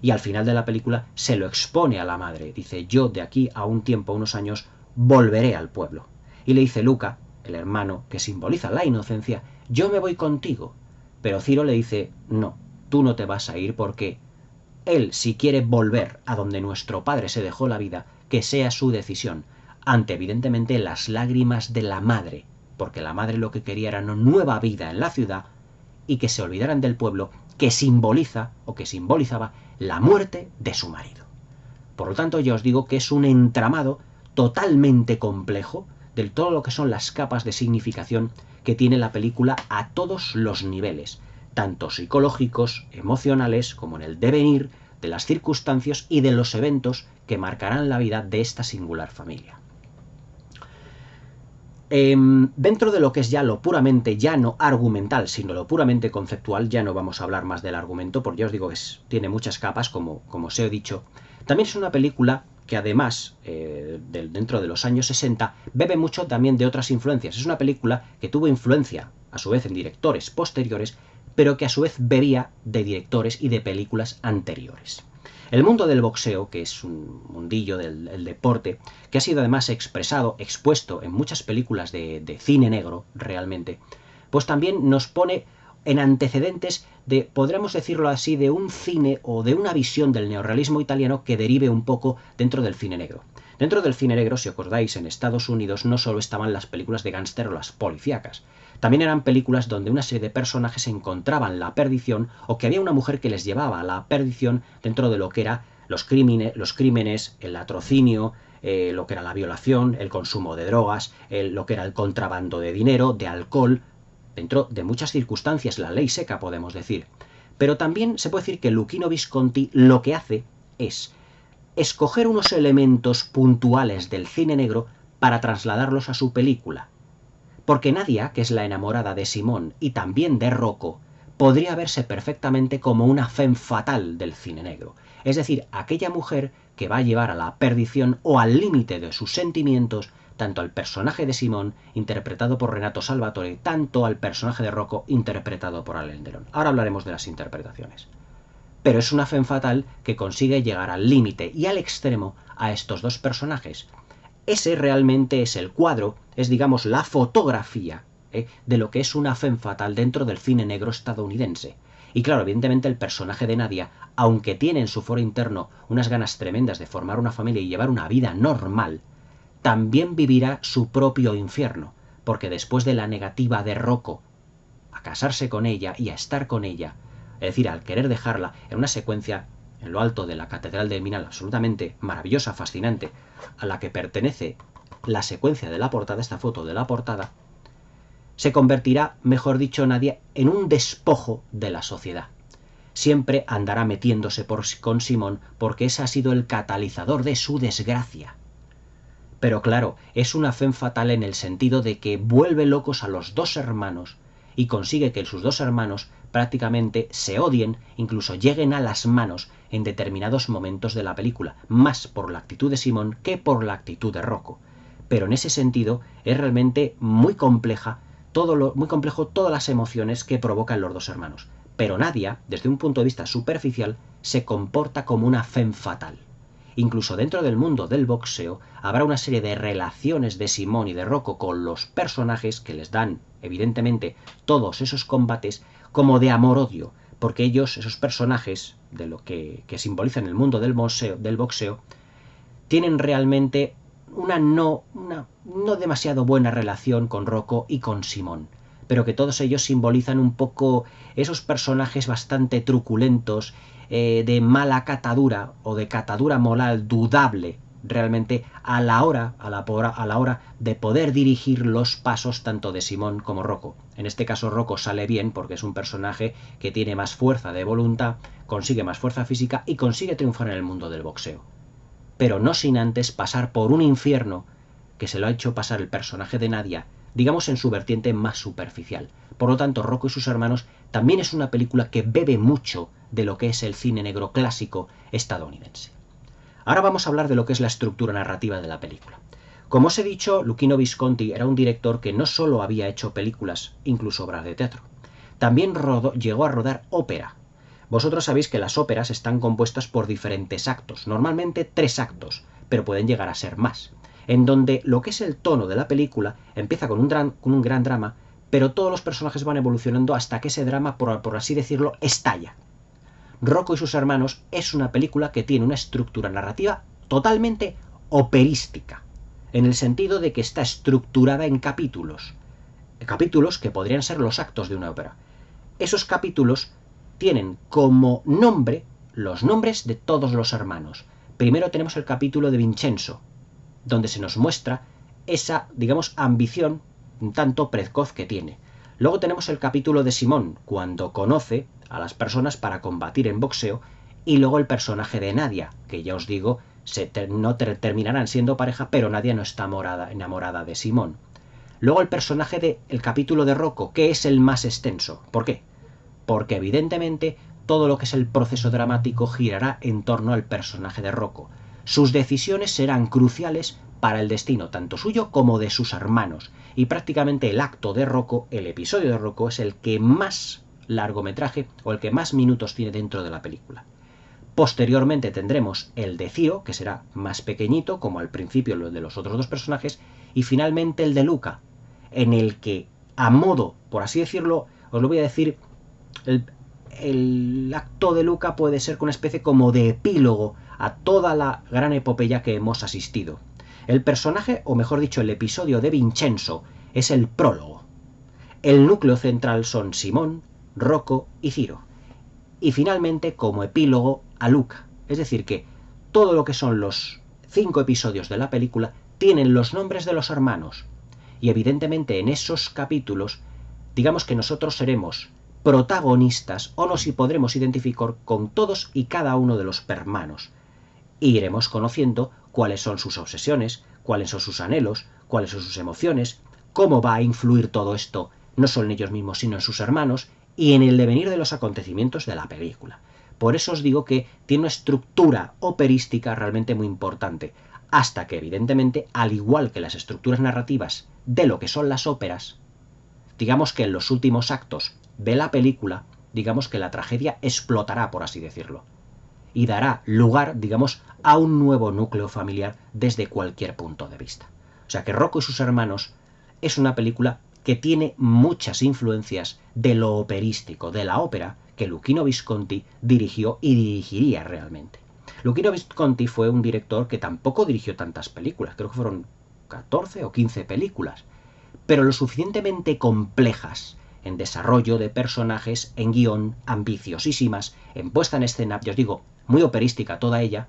Y al final de la película se lo expone a la madre, dice: yo de aquí a un tiempo, a unos años, volveré al pueblo. Y le dice Luca, el hermano que simboliza la inocencia: yo me voy contigo. Pero Ciro le dice: no, tú no te vas a ir, porque él, si quiere volver a donde nuestro padre se dejó la vida, que sea su decisión, ante evidentemente las lágrimas de la madre, porque la madre lo que quería era una nueva vida en la ciudad, y que se olvidaran del pueblo, que simboliza o que simbolizaba la muerte de su marido. Por lo tanto, ya os digo que es un entramado totalmente complejo de todo lo que son las capas de significación que tiene la película a todos los niveles, tanto psicológicos, emocionales, como en el devenir de las circunstancias y de los eventos que marcarán la vida de esta singular familia. Dentro de lo que es ya lo puramente, ya no argumental, sino lo puramente conceptual, ya no vamos a hablar más del argumento, porque ya os digo que tiene muchas capas, como os he dicho. También es una película que además, dentro de los años 60, bebe mucho también de otras influencias. Es una película que tuvo influencia, a su vez, en directores posteriores, pero que a su vez bebía de directores y de películas anteriores. El mundo del boxeo, que es un mundillo del deporte, que ha sido además expuesto en muchas películas de cine negro, realmente, pues también nos pone en antecedentes de, podríamos decirlo así, de un cine o de una visión del neorrealismo italiano que derive un poco dentro del cine negro. Dentro del cine negro, si os acordáis, en Estados Unidos no solo estaban las películas de gángster o las policíacas, también eran películas donde una serie de personajes encontraban la perdición, o que había una mujer que les llevaba a la perdición dentro de lo que eran los crímenes, el latrocinio, lo que era la violación, el consumo de drogas, lo que era el contrabando de dinero, de alcohol, dentro de muchas circunstancias, la ley seca, podemos decir. Pero también se puede decir que Luchino Visconti lo que hace es escoger unos elementos puntuales del cine negro para trasladarlos a su película. Porque Nadia, que es la enamorada de Simón y también de Rocco, podría verse perfectamente como una femme fatale del cine negro. Es decir, aquella mujer que va a llevar a la perdición o al límite de sus sentimientos tanto al personaje de Simón, interpretado por Renato Salvatore, tanto al personaje de Rocco, interpretado por Alain Delon. Ahora hablaremos de las interpretaciones. Pero es una femme fatale que consigue llegar al límite y al extremo a estos dos personajes. Ese realmente es el cuadro, es digamos la fotografía de lo que es una femme fatale dentro del cine negro estadounidense. Y claro, evidentemente el personaje de Nadia, aunque tiene en su foro interno unas ganas tremendas de formar una familia y llevar una vida normal, también vivirá su propio infierno, porque después de la negativa de Rocco a casarse con ella y a estar con ella, es decir, al querer dejarla en una secuencia en lo alto de la Catedral de Milán absolutamente maravillosa, fascinante, a la que pertenece la secuencia de la portada, esta foto de la portada, se convertirá, mejor dicho, Nadia en un despojo de la sociedad. siempre andará metiéndose con Simón porque ese ha sido el catalizador de su desgracia. Pero claro, es una femme fatale en el sentido de que vuelve locos a los dos hermanos y consigue que sus dos hermanos prácticamente se odien, incluso lleguen a las manos en determinados momentos de la película, más por la actitud de Simón que por la actitud de Rocco. Pero en ese sentido es realmente muy complejo todas las emociones que provocan los dos hermanos. Pero Nadia, desde un punto de vista superficial, se comporta como una femme fatale. Incluso dentro del mundo del boxeo habrá una serie de relaciones de Simón y de Rocco con los personajes que les dan, evidentemente, todos esos combates como de amor-odio, porque ellos, esos personajes de lo que simbolizan el mundo del boxeo, tienen realmente una no demasiado buena relación con Rocco y con Simón, pero que todos ellos simbolizan un poco esos personajes bastante truculentos, de mala catadura o de catadura moral dudable realmente a la hora de poder dirigir los pasos tanto de Simón como Rocco. En este caso Rocco sale bien porque es un personaje que tiene más fuerza de voluntad, consigue más fuerza física y consigue triunfar en el mundo del boxeo. Pero no sin antes pasar por un infierno que se lo ha hecho pasar el personaje de Nadia, digamos en su vertiente más superficial. Por lo tanto, Rocco y sus hermanos también es una película que bebe mucho de lo que es el cine negro clásico estadounidense. Ahora vamos a hablar de lo que es la estructura narrativa de la película. Como os he dicho, Luchino Visconti era un director que no solo había hecho películas, incluso obras de teatro, también llegó a rodar ópera. Vosotros sabéis que las óperas están compuestas por diferentes actos, normalmente 3 actos, pero pueden llegar a ser más, en donde lo que es el tono de la película empieza con un gran drama, pero todos los personajes van evolucionando hasta que ese drama, por así decirlo, estalla. Rocco y sus hermanos es una película que tiene una estructura narrativa totalmente operística, en el sentido de que está estructurada en capítulos que podrían ser los actos de una ópera. Esos capítulos tienen como nombre los nombres de todos los hermanos. Primero tenemos el capítulo de Vincenzo, donde se nos muestra esa, digamos, ambición un tanto precoz que tiene. Luego tenemos el capítulo de Simón, cuando conoce a las personas para combatir en boxeo, y luego el personaje de Nadia, que ya os digo, terminarán siendo pareja, pero Nadia no está enamorada de Simón. Luego el capítulo de Rocco, que es el más extenso. ¿Por qué? Porque evidentemente todo lo que es el proceso dramático girará en torno al personaje de Rocco. Sus decisiones serán cruciales para el destino tanto suyo como de sus hermanos, y prácticamente el acto de Rocco, el episodio de Rocco, es el que más largometraje o el que más minutos tiene dentro de la película. Posteriormente tendremos el de Ciro, que será más pequeñito, como al principio lo de los otros dos personajes, y finalmente el de Luca, en el que, a modo, por así decirlo, os lo voy a decir, el acto de Luca puede ser una especie como de epílogo a toda la gran epopeya que hemos asistido. El personaje, o mejor dicho, el episodio de Vincenzo, es el prólogo. El núcleo central son Simón, Rocco y Ciro. Y finalmente, como epílogo, a Luca. Es decir, que todo lo que son los 5 episodios de la película tienen los nombres de los hermanos. Y evidentemente en esos capítulos, digamos que nosotros seremos protagonistas o nos podremos identificar con todos y cada uno de los hermanos. Y iremos conociendo cuáles son sus obsesiones, cuáles son sus anhelos, cuáles son sus emociones, cómo va a influir todo esto, no solo en ellos mismos, sino en sus hermanos, y en el devenir de los acontecimientos de la película. Por eso os digo que tiene una estructura operística realmente muy importante, hasta que evidentemente, al igual que las estructuras narrativas de lo que son las óperas, digamos que en los últimos actos de la película, digamos que la tragedia explotará, por así decirlo, y dará lugar, digamos, a un nuevo núcleo familiar desde cualquier punto de vista. O sea que Rocco y sus hermanos es una película que tiene muchas influencias de lo operístico, de la ópera que Luchino Visconti dirigió y dirigiría realmente. Luchino Visconti fue un director que tampoco dirigió tantas películas, creo que fueron 14 o 15 películas, pero lo suficientemente complejas en desarrollo de personajes, en guión, ambiciosísimas, en puesta en escena, yo os digo, muy operística toda ella,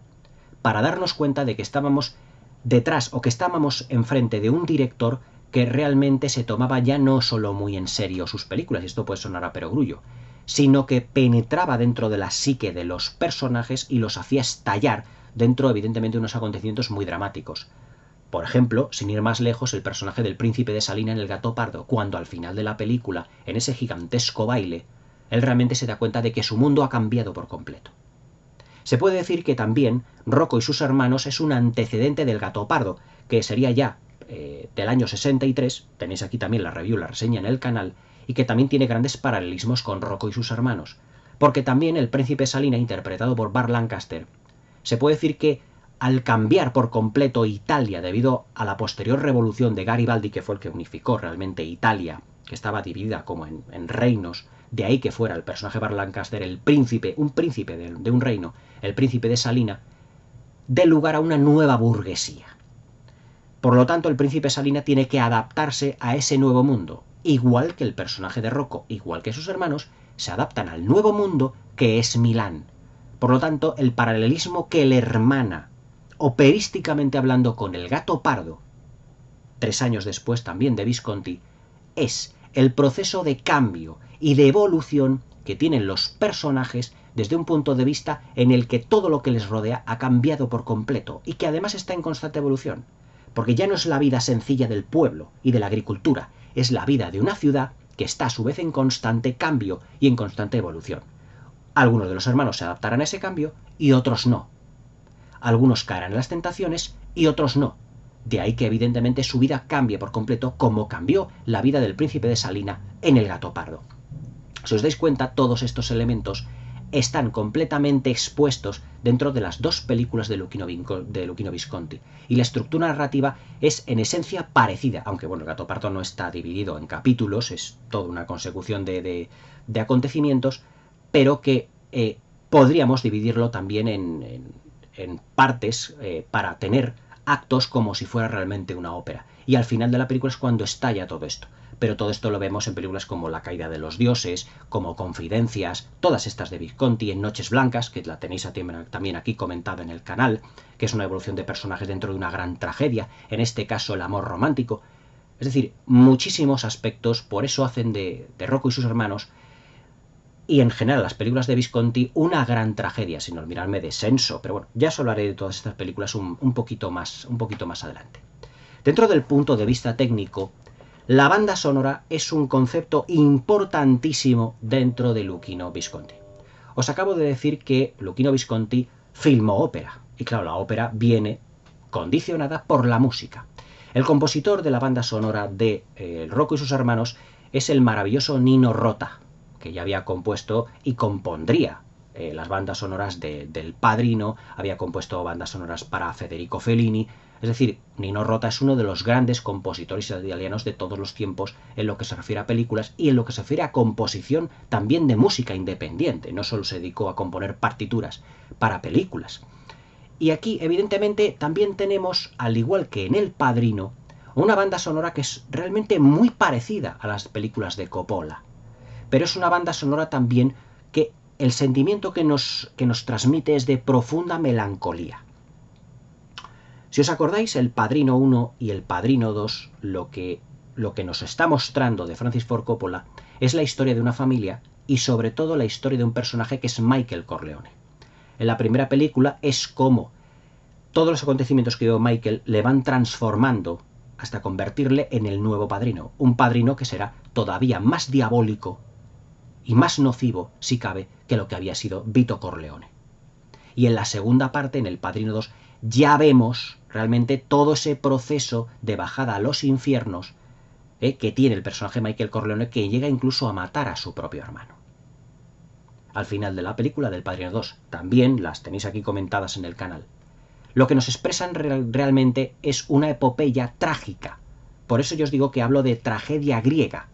para darnos cuenta de que estábamos detrás o que estábamos enfrente de un director que realmente se tomaba ya no solo muy en serio sus películas, y esto puede sonar a perogrullo, sino que penetraba dentro de la psique de los personajes y los hacía estallar dentro, evidentemente, de unos acontecimientos muy dramáticos. Por ejemplo, sin ir más lejos, el personaje del príncipe de Salina en El gato pardo, cuando al final de la película, en ese gigantesco baile, él realmente se da cuenta de que su mundo ha cambiado por completo. Se puede decir que también Rocco y sus hermanos es un antecedente del gato pardo, que sería ya del año 63, tenéis aquí también la review, la reseña en el canal, y que también tiene grandes paralelismos con Rocco y sus hermanos, porque también el príncipe Salina, interpretado por Burt Lancaster, se puede decir que al cambiar por completo Italia debido a la posterior revolución de Garibaldi, que fue el que unificó realmente Italia, que estaba dividida como en reinos, de ahí que fuera el personaje Burt Lancaster el príncipe, un príncipe de un reino, el príncipe de Salina, dé lugar a una nueva burguesía. Por lo tanto, el príncipe Salina tiene que adaptarse a ese nuevo mundo, igual que el personaje de Rocco, igual que sus hermanos, se adaptan al nuevo mundo que es Milán. Por lo tanto, el paralelismo que le hermana, operísticamente hablando, con El gato pardo, 3 años después también de Visconti, es el proceso de cambio y de evolución que tienen los personajes desde un punto de vista en el que todo lo que les rodea ha cambiado por completo y que además está en constante evolución. Porque ya no es la vida sencilla del pueblo y de la agricultura, es la vida de una ciudad que está a su vez en constante cambio y en constante evolución. Algunos de los hermanos se adaptarán a ese cambio y otros no. Algunos caerán en las tentaciones y otros no. De ahí que evidentemente su vida cambie por completo, como cambió la vida del príncipe de Salina en El gato pardo. Si os dais cuenta, todos estos elementos están completamente expuestos dentro de las dos películas de Luchino Visconti. Y la estructura narrativa es en esencia parecida, aunque bueno, El gato pardo no está dividido en capítulos, es toda una consecución de acontecimientos, pero que podríamos dividirlo también en partes para tener actos como si fuera realmente una ópera. Y al final de la película es cuando estalla todo esto. Pero todo esto lo vemos en películas como La caída de los dioses, como Confidencias, todas estas de Visconti, en Noches blancas, que la tenéis también aquí comentada en el canal, que es una evolución de personajes dentro de una gran tragedia, en este caso el amor romántico. Es decir, muchísimos aspectos, por eso hacen de Rocco y sus hermanos, y en general las películas de Visconti, una gran tragedia, sin olvidarme de Senso, pero bueno, ya os hablaré de todas estas películas un poquito más adelante. Dentro del punto de vista técnico, la banda sonora es un concepto importantísimo dentro de Luchino Visconti. Os acabo de decir que Luchino Visconti filmó ópera, y claro, la ópera viene condicionada por la música. El compositor de la banda sonora de Rocco y sus hermanos es el maravilloso Nino Rota, que ya había compuesto y compondría las bandas sonoras del Padrino, había compuesto bandas sonoras para Federico Fellini. Es decir, Nino Rota es uno de los grandes compositores italianos de todos los tiempos en lo que se refiere a películas y en lo que se refiere a composición también de música independiente. No solo se dedicó a componer partituras para películas. Y aquí, evidentemente, también tenemos, al igual que en El Padrino, una banda sonora que es realmente muy parecida a las películas de Coppola. Pero es una banda sonora también que el sentimiento que nos transmite es de profunda melancolía. Si os acordáis, El Padrino 1 y El Padrino 2, lo que nos está mostrando de Francis Ford Coppola es la historia de una familia y sobre todo la historia de un personaje que es Michael Corleone. En la primera película es como todos los acontecimientos que vive Michael le van transformando hasta convertirle en el nuevo padrino. Un padrino que será todavía más diabólico y más nocivo, si cabe, que lo que había sido Vito Corleone. Y en la segunda parte, en El Padrino 2, ya vemos realmente todo ese proceso de bajada a los infiernos que tiene el personaje Michael Corleone, que llega incluso a matar a su propio hermano. Al final de la película del Padrino 2, también las tenéis aquí comentadas en el canal. Lo que nos expresan realmente es una epopeya trágica. Por eso yo os digo que hablo de tragedia griega,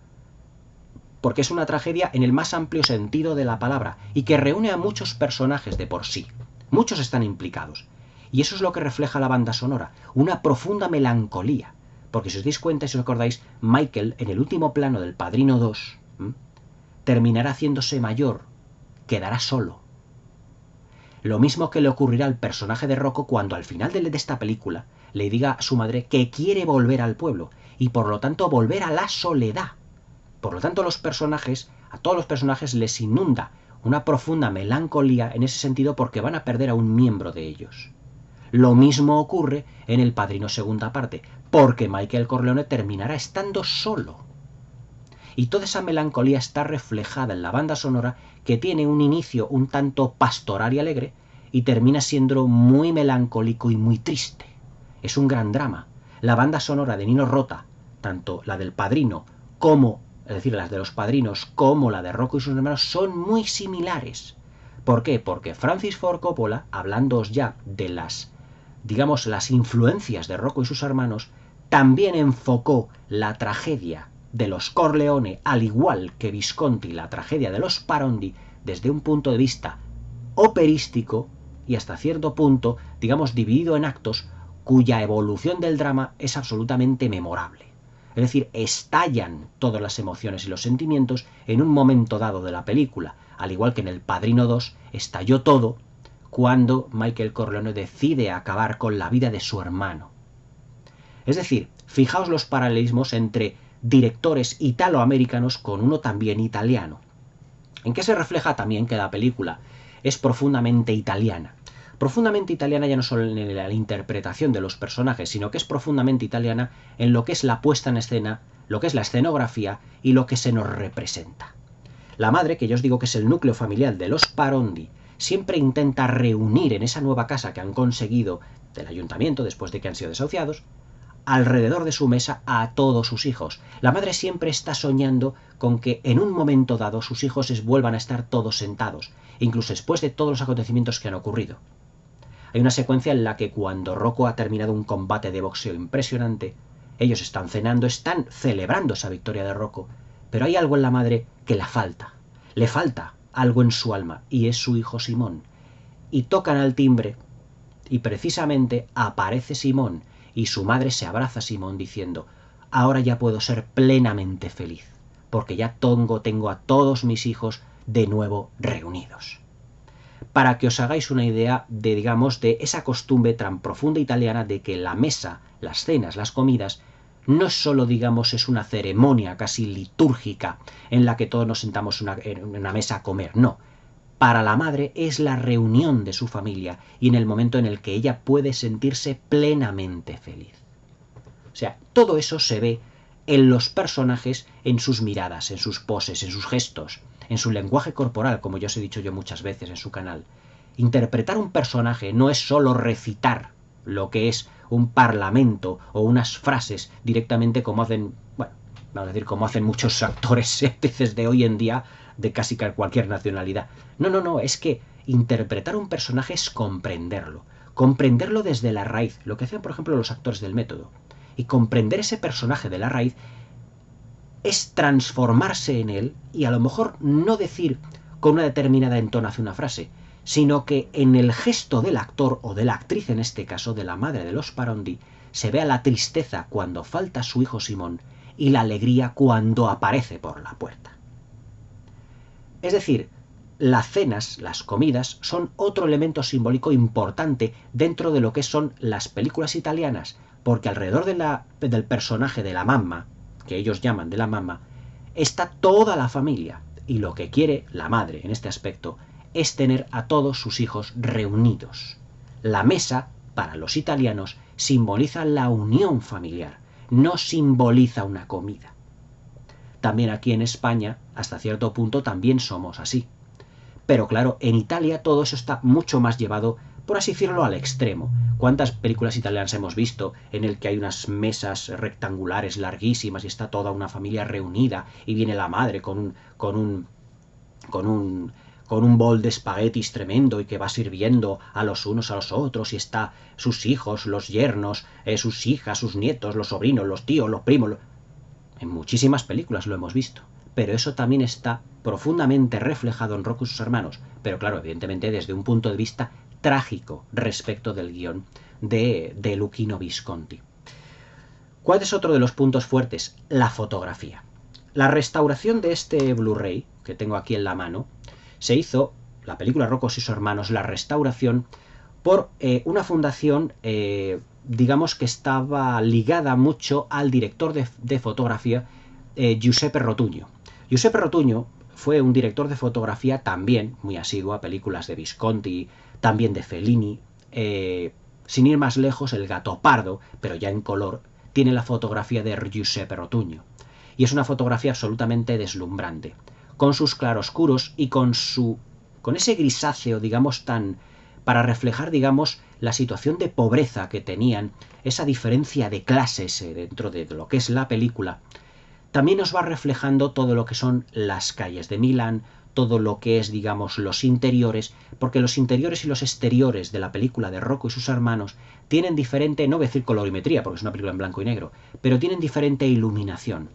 porque es una tragedia en el más amplio sentido de la palabra y que reúne a muchos personajes de por sí. Muchos están implicados. Y eso es lo que refleja la banda sonora, una profunda melancolía. Porque si os dais cuenta, si os acordáis, Michael, en el último plano del Padrino 2, terminará haciéndose mayor, quedará solo. Lo mismo que le ocurrirá al personaje de Rocco cuando al final de esta película le diga a su madre que quiere volver al pueblo y por lo tanto volver a la soledad. Por lo tanto, los personajes A todos los personajes les inunda una profunda melancolía en ese sentido porque van a perder a un miembro de ellos. Lo mismo ocurre en El Padrino segunda parte, porque Michael Corleone terminará estando solo. Y toda esa melancolía está reflejada en la banda sonora, que tiene un inicio un tanto pastoral y alegre y termina siendo muy melancólico y muy triste. Es un gran drama. La banda sonora de Nino Rota, tanto la del Padrino como, es decir, las de los Padrinos, como la de Rocco y sus hermanos, son muy similares. ¿Por qué? Porque Francis Ford Coppola, hablándoos ya de las, digamos, las influencias de Rocco y sus hermanos, también enfocó la tragedia de los Corleone, al igual que Visconti la tragedia de los Parondi, desde un punto de vista operístico y hasta cierto punto, digamos, dividido en actos, cuya evolución del drama es absolutamente memorable. Es decir, estallan todas las emociones y los sentimientos en un momento dado de la película, al igual que en El Padrino 2 estalló todo cuando Michael Corleone decide acabar con la vida de su hermano. Es decir, fijaos los paralelismos entre directores italoamericanos con uno también italiano. ¿En qué se refleja también que la película es profundamente italiana? Profundamente italiana ya no solo en la interpretación de los personajes, sino que es profundamente italiana en lo que es la puesta en escena, lo que es la escenografía y lo que se nos representa. La madre, que yo os digo que es el núcleo familiar de los Parondi, siempre intenta reunir en esa nueva casa que han conseguido del ayuntamiento después de que han sido desahuciados, alrededor de su mesa a todos sus hijos. La madre siempre está soñando con que en un momento dado sus hijos vuelvan a estar todos sentados, incluso después de todos los acontecimientos que han ocurrido. Hay una secuencia en la que cuando Rocco ha terminado un combate de boxeo impresionante, ellos están cenando, están celebrando esa victoria de Rocco, pero hay algo en la madre que le falta algo en su alma, y es su hijo Simón. Y tocan al timbre, y precisamente aparece Simón, y su madre se abraza a Simón diciendo: ahora ya puedo ser plenamente feliz, porque ya tengo a todos mis hijos de nuevo reunidos. Para que os hagáis una idea de, digamos, de esa costumbre tan profunda italiana de que la mesa, las cenas, las comidas, no solo, digamos, es una ceremonia casi litúrgica en la que todos nos sentamos en una mesa a comer, no. Para la madre es la reunión de su familia y en el momento en el que ella puede sentirse plenamente feliz. O sea, todo eso se ve en los personajes, en sus miradas, en sus poses, en sus gestos, en su lenguaje corporal, como ya os he dicho yo muchas veces en su canal. Interpretar un personaje no es solo recitar lo que es un parlamento o unas frases directamente como hacen, bueno, vamos a decir, como hacen muchos actores de hoy en día de casi cualquier nacionalidad. No, es que interpretar un personaje es comprenderlo desde la raíz, lo que hacían por ejemplo los actores del método. Y comprender ese personaje de la raíz es transformarse en él y a lo mejor no decir con una determinada entonación una frase, sino que en el gesto del actor o de la actriz, en este caso de la madre de los Parondi, se vea la tristeza cuando falta su hijo Simón y la alegría cuando aparece por la puerta. Es decir, las cenas, las comidas, son otro elemento simbólico importante dentro de lo que son las películas italianas, porque alrededor del personaje de la mamma, que ellos llaman de la mamma, está toda la familia, y lo que quiere la madre en este aspecto es tener a todos sus hijos reunidos. La mesa, para los italianos, simboliza la unión familiar, no simboliza una comida. También aquí en España, hasta cierto punto, también somos así. Pero claro, en Italia todo eso está mucho más llevado, por así decirlo, al extremo. ¿Cuántas películas italianas hemos visto en el que hay unas mesas rectangulares larguísimas y está toda una familia reunida y viene la madre con un bol de espaguetis tremendo y que va sirviendo a los unos a los otros y está sus hijos, los yernos, sus hijas, sus nietos, los sobrinos, los tíos, los primos? En muchísimas películas lo hemos visto. Pero eso también está profundamente reflejado en Rocco y sus hermanos, pero claro, evidentemente desde un punto de vista trágico respecto del guión de Luchino Visconti. ¿Cuál es otro de los puntos fuertes? La fotografía. La restauración de este Blu-ray, que tengo aquí en la mano, se hizo, la película Rocco y sus hermanos, la restauración, por una fundación, digamos que estaba ligada mucho al director de fotografía, Giuseppe Rotuño. Giuseppe Rotuño fue un director de fotografía también muy asiduo a películas de Visconti, también de Fellini. Sin ir más lejos, El Gattopardo, pero ya en color, tiene la fotografía de Giuseppe Rotunio. Y es una fotografía absolutamente deslumbrante, con sus claroscuros y con ese grisáceo, digamos, para reflejar, digamos, la situación de pobreza que tenían, esa diferencia de clases dentro de lo que es la película. También nos va reflejando todo lo que son las calles de Milán, todo lo que es, digamos, los interiores, porque los interiores y los exteriores de la película de Rocco y sus hermanos tienen diferente, no voy a decir colorimetría, porque es una película en blanco y negro, pero tienen diferente iluminación.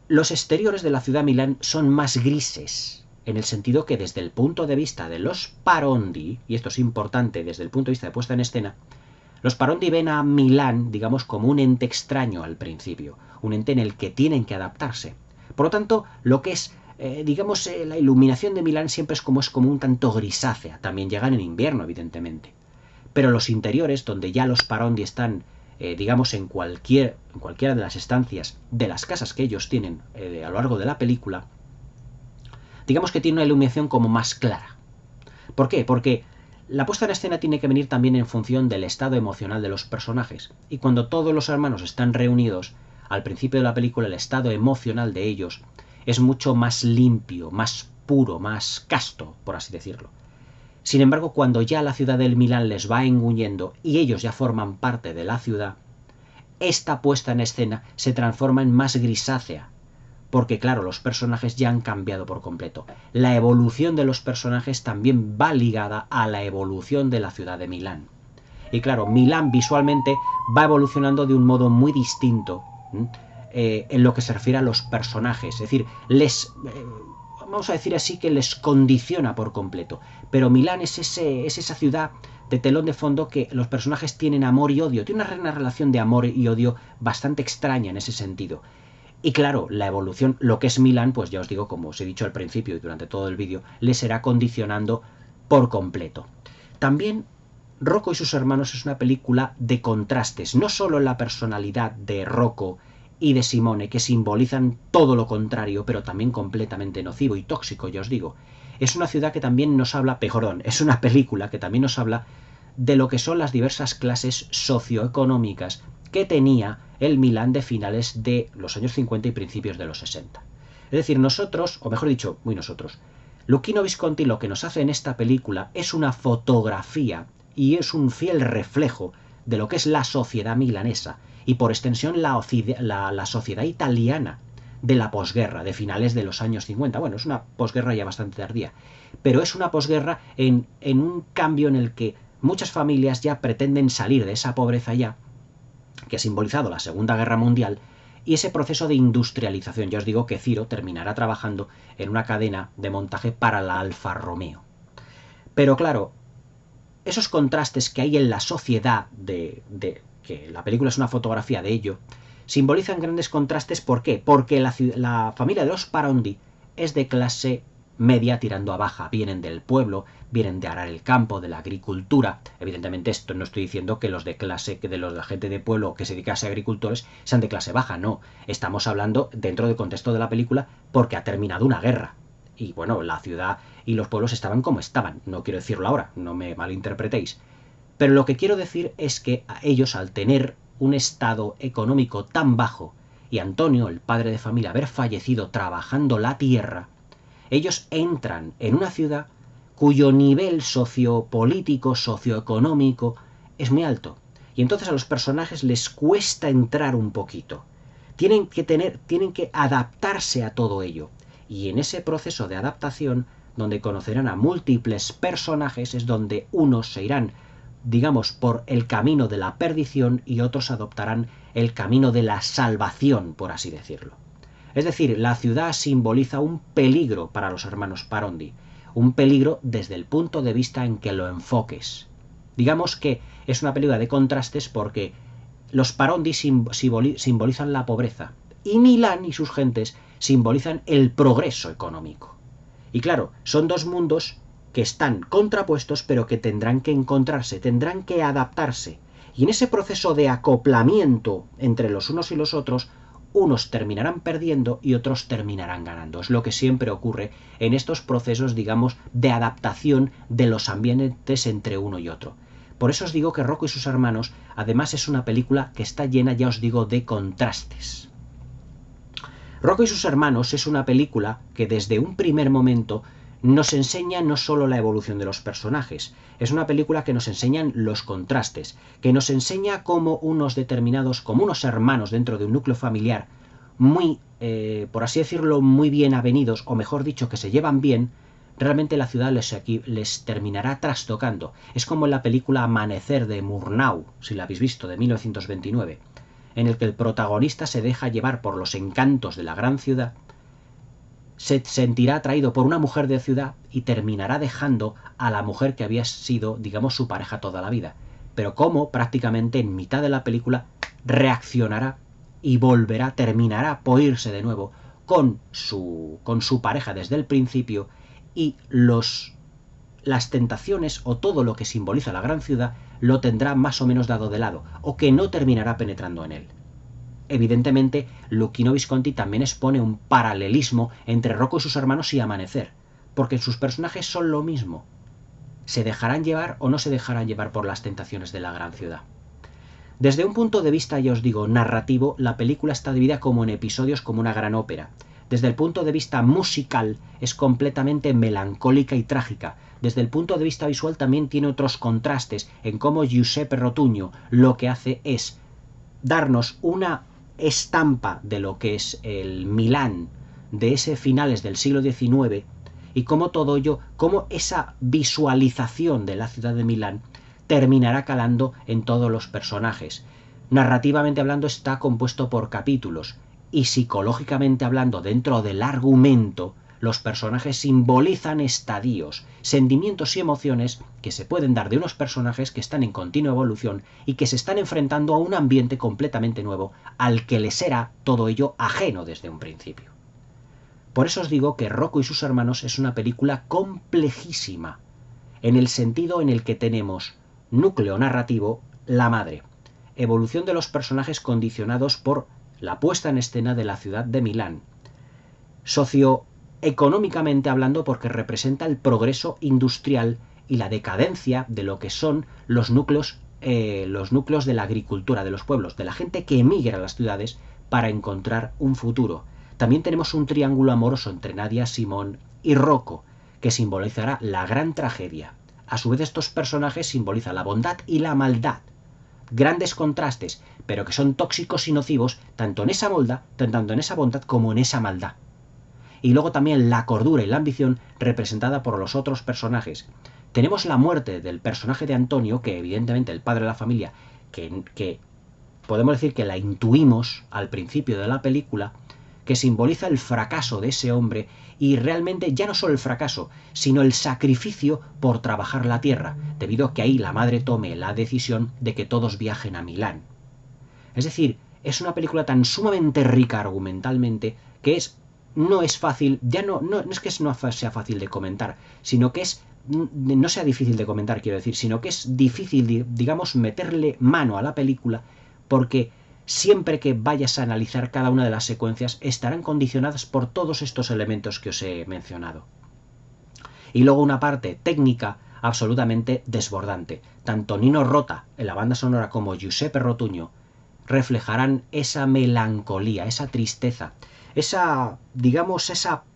Los exteriores de la ciudad de Milán son más grises, en el sentido que desde el punto de vista de los Parondi, y esto es importante desde el punto de vista de puesta en escena, los Parondi ven a Milán, digamos, como un ente extraño al principio, un ente en el que tienen que adaptarse. Por lo tanto, lo que es, la iluminación de Milán siempre es como un tanto grisácea. También llegan en invierno, evidentemente. Pero los interiores, donde ya los Parondi están, digamos, en cualquiera de las estancias de las casas que ellos tienen a lo largo de la película, digamos que tiene una iluminación como más clara. ¿Por qué? Porque la puesta en escena tiene que venir también en función del estado emocional de los personajes. Y cuando todos los hermanos están reunidos, al principio de la película el estado emocional de ellos es mucho más limpio, más puro, más casto, por así decirlo. Sin embargo, cuando ya la ciudad del Milán les va engullendo y ellos ya forman parte de la ciudad, esta puesta en escena se transforma en más grisácea, porque claro, los personajes ya han cambiado por completo. La evolución de los personajes también va ligada a la evolución de la ciudad de Milán. Y claro, Milán visualmente va evolucionando de un modo muy distinto en lo que se refiere a los personajes. Es decir, vamos a decir así, que les condiciona por completo. Pero Milán es esa ciudad de telón de fondo que los personajes tienen amor y odio. Tiene una relación de amor y odio bastante extraña en ese sentido. Y claro, la evolución, lo que es Milán, pues ya os digo, como os he dicho al principio y durante todo el vídeo, les será condicionando por completo. También Rocco y sus hermanos es una película de contrastes, no solo en la personalidad de Rocco y de Simone, que simbolizan todo lo contrario, pero también completamente nocivo y tóxico, ya os digo. Es una ciudad que también nos habla, es una película que también nos habla de lo que son las diversas clases socioeconómicas que tenía el Milán de finales de los años 50 y principios de los 60. Es decir, nosotros, o mejor dicho, Luchino Visconti lo que nos hace en esta película es una fotografía y es un fiel reflejo de lo que es la sociedad milanesa y por extensión la sociedad italiana de la posguerra, de finales de los años 50. Bueno, es una posguerra ya bastante tardía, pero es una posguerra en un cambio en el que muchas familias ya pretenden salir de esa pobreza ya, que ha simbolizado la Segunda Guerra Mundial, y ese proceso de industrialización. Ya os digo que Ciro terminará trabajando en una cadena de montaje para la Alfa Romeo. Pero claro, esos contrastes que hay en la sociedad, que la película es una fotografía de ello, simbolizan grandes contrastes. ¿Por qué? Porque la familia de los Parondi es de clase media tirando a baja, vienen del pueblo, vienen de arar el campo, de la agricultura. Evidentemente esto no estoy diciendo que los de la gente de pueblo que se dedicase a agricultores sean de clase baja, no. Estamos hablando dentro del contexto de la película porque ha terminado una guerra. Y bueno, la ciudad y los pueblos estaban como estaban. No quiero decirlo ahora, no me malinterpretéis. Pero lo que quiero decir es que a ellos, al tener un estado económico tan bajo, y Antonio, el padre de familia, haber fallecido trabajando la tierra, ellos entran en una ciudad cuyo nivel sociopolítico, socioeconómico es muy alto. Y entonces a los personajes les cuesta entrar un poquito. Tienen que adaptarse a todo ello. Y en ese proceso de adaptación, donde conocerán a múltiples personajes, es donde unos se irán, digamos, por el camino de la perdición y otros adoptarán el camino de la salvación, por así decirlo. Es decir, la ciudad simboliza un peligro para los hermanos Parondi, un peligro desde el punto de vista en que lo enfoques. Digamos que es una película de contrastes porque los Parondi simbolizan la pobreza y Milán y sus gentes simbolizan el progreso económico. Y claro, son dos mundos que están contrapuestos pero que tendrán que encontrarse, tendrán que adaptarse. Y en ese proceso de acoplamiento entre los unos y los otros, unos terminarán perdiendo y otros terminarán ganando. Es lo que siempre ocurre en estos procesos, digamos, de adaptación de los ambientes entre uno y otro. Por eso os digo que Rocco y sus hermanos, además, es una película que está llena, ya os digo, de contrastes. Rocco y sus hermanos es una película que desde un primer momento nos enseña no solo la evolución de los personajes, es una película que nos enseña los contrastes, que nos enseña cómo unos determinados, como unos hermanos dentro de un núcleo familiar muy, por así decirlo, muy bien avenidos, o mejor dicho, que se llevan bien, realmente la ciudad les terminará trastocando. Es como en la película Amanecer de Murnau, si la habéis visto, de 1929, en el que el protagonista se deja llevar por los encantos de la gran ciudad, se sentirá atraído por una mujer de ciudad y terminará dejando a la mujer que había sido, digamos, su pareja toda la vida. Pero como prácticamente en mitad de la película reaccionará y volverá, terminará por irse de nuevo con su pareja desde el principio, y las tentaciones o todo lo que simboliza la gran ciudad lo tendrá más o menos dado de lado, o que no terminará penetrando en él. Evidentemente, Luchino Visconti también expone un paralelismo entre Rocco y sus hermanos y Amanecer, porque sus personajes son lo mismo. ¿Se dejarán llevar o no se dejarán llevar por las tentaciones de la gran ciudad? Desde un punto de vista, ya os digo, narrativo, la película está dividida como en episodios, como una gran ópera. Desde el punto de vista musical, es completamente melancólica y trágica. Desde el punto de vista visual también tiene otros contrastes en cómo Giuseppe Rotunno lo que hace es darnos una estampa de lo que es el Milán de ese finales del siglo XIX, y cómo todo ello, cómo esa visualización de la ciudad de Milán terminará calando en todos los personajes. Narrativamente hablando está compuesto por capítulos, y psicológicamente hablando dentro del argumento, los personajes simbolizan estadios, sentimientos y emociones que se pueden dar de unos personajes que están en continua evolución y que se están enfrentando a un ambiente completamente nuevo al que les era todo ello ajeno desde un principio. Por eso os digo que Rocco y sus hermanos es una película complejísima, en el sentido en el que tenemos núcleo narrativo, la madre, evolución de los personajes condicionados por la puesta en escena de la ciudad de Milán, socioeconómicamente hablando porque representa el progreso industrial y la decadencia de lo que son los núcleos de la agricultura de los pueblos, de la gente que emigra a las ciudades para encontrar un futuro. También tenemos un triángulo amoroso entre Nadia, Simón y Rocco, que simbolizará la gran tragedia. A su vez, estos personajes simbolizan la bondad y la maldad. Grandes contrastes, pero que son tóxicos y nocivos tanto en esa bondad como en esa maldad. Y luego también la cordura y la ambición representada por los otros personajes. Tenemos la muerte del personaje de Antonio, que evidentemente el padre de la familia, que podemos decir que la intuimos al principio de la película, que simboliza el fracaso de ese hombre, y realmente ya no solo el fracaso, sino el sacrificio por trabajar la tierra, debido a que ahí la madre tome la decisión de que todos viajen a Milán. Es decir, es una película tan sumamente rica argumentalmente que no es fácil, ya no es que no sea fácil de comentar, sino que no sea difícil de comentar, quiero decir, sino que es difícil, digamos, meterle mano a la película, porque siempre que vayas a analizar cada una de las secuencias estarán condicionadas por todos estos elementos que os he mencionado. Y luego una parte técnica absolutamente desbordante. Tanto Nino Rota en la banda sonora como Giuseppe Rotunno reflejarán esa melancolía, esa tristeza, esa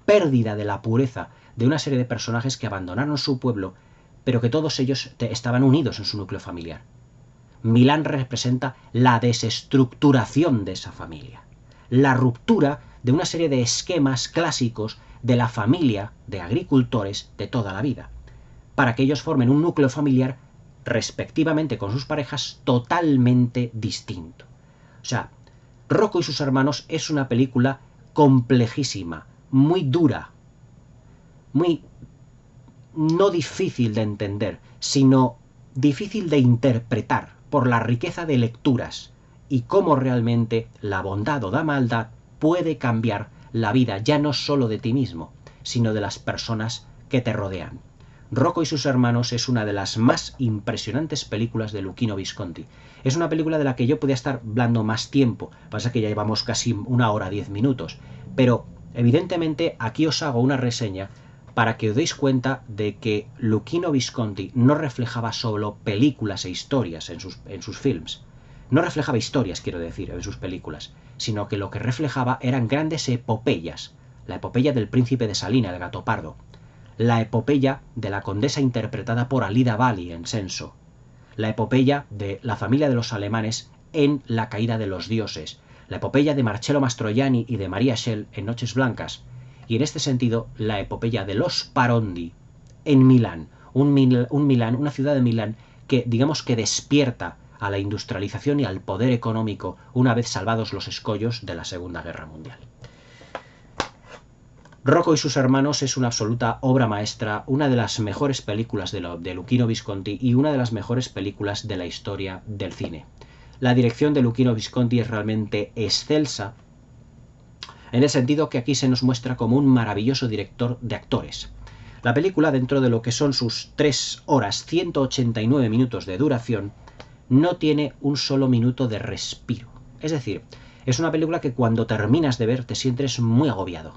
pérdida de la pureza de una serie de personajes que abandonaron su pueblo, pero que todos ellos estaban unidos en su núcleo familiar. Milán representa la desestructuración de esa familia, la ruptura de una serie de esquemas clásicos de la familia de agricultores de toda la vida, para que ellos formen un núcleo familiar respectivamente con sus parejas totalmente distinto. O sea, Rocco y sus hermanos es una película complejísima, muy dura, muy no difícil de entender, sino difícil de interpretar por la riqueza de lecturas y cómo realmente la bondad o la maldad puede cambiar la vida ya no solo de ti mismo, sino de las personas que te rodean. Rocco y sus hermanos es una de las más impresionantes películas de Luchino Visconti. Es una película de la que yo podía estar hablando más tiempo, pasa que ya llevamos casi 1 hora 10 minutos, pero evidentemente aquí os hago una reseña para que os deis cuenta de que Luchino Visconti no reflejaba solo películas e historias en sus films. No reflejaba historias, quiero decir, en sus películas, sino que lo que reflejaba eran grandes epopeyas. La epopeya del príncipe de Salina, el gato pardo. La epopeya de la condesa interpretada por Alida Valli en Senso. La epopeya de la familia de los alemanes en La caída de los dioses. La epopeya de Marcello Mastroianni y de Maria Schell en Noches blancas. Y en este sentido, la epopeya de los Parondi en Milán. Milán, una ciudad de Milán que, digamos que despierta a la industrialización y al poder económico una vez salvados los escollos de la Segunda Guerra Mundial. Rocco y sus hermanos es una absoluta obra maestra, una de las mejores películas de Luchino Visconti y una de las mejores películas de la historia del cine. La dirección de Luchino Visconti es realmente excelsa, en el sentido que aquí se nos muestra como un maravilloso director de actores. La película, dentro de lo que son sus 3 horas 189 minutos de duración, no tiene un solo minuto de respiro. Es decir, es una película que cuando terminas de ver te sientes muy agobiado.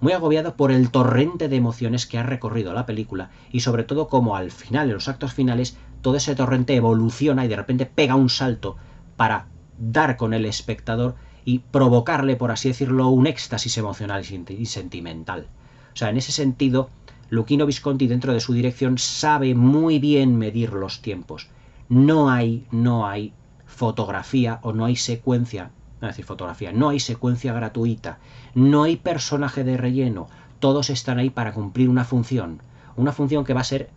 Muy agobiado por el torrente de emociones que ha recorrido la película y sobre todo como al final, en los actos finales, todo ese torrente evoluciona y de repente pega un salto para dar con el espectador y provocarle, por así decirlo, un éxtasis emocional y sentimental. O sea, en ese sentido, Luchino Visconti, dentro de su dirección, sabe muy bien medir los tiempos. No hay fotografía o no hay secuencia, no hay secuencia gratuita, no hay personaje de relleno, todos están ahí para cumplir una función que va a ser,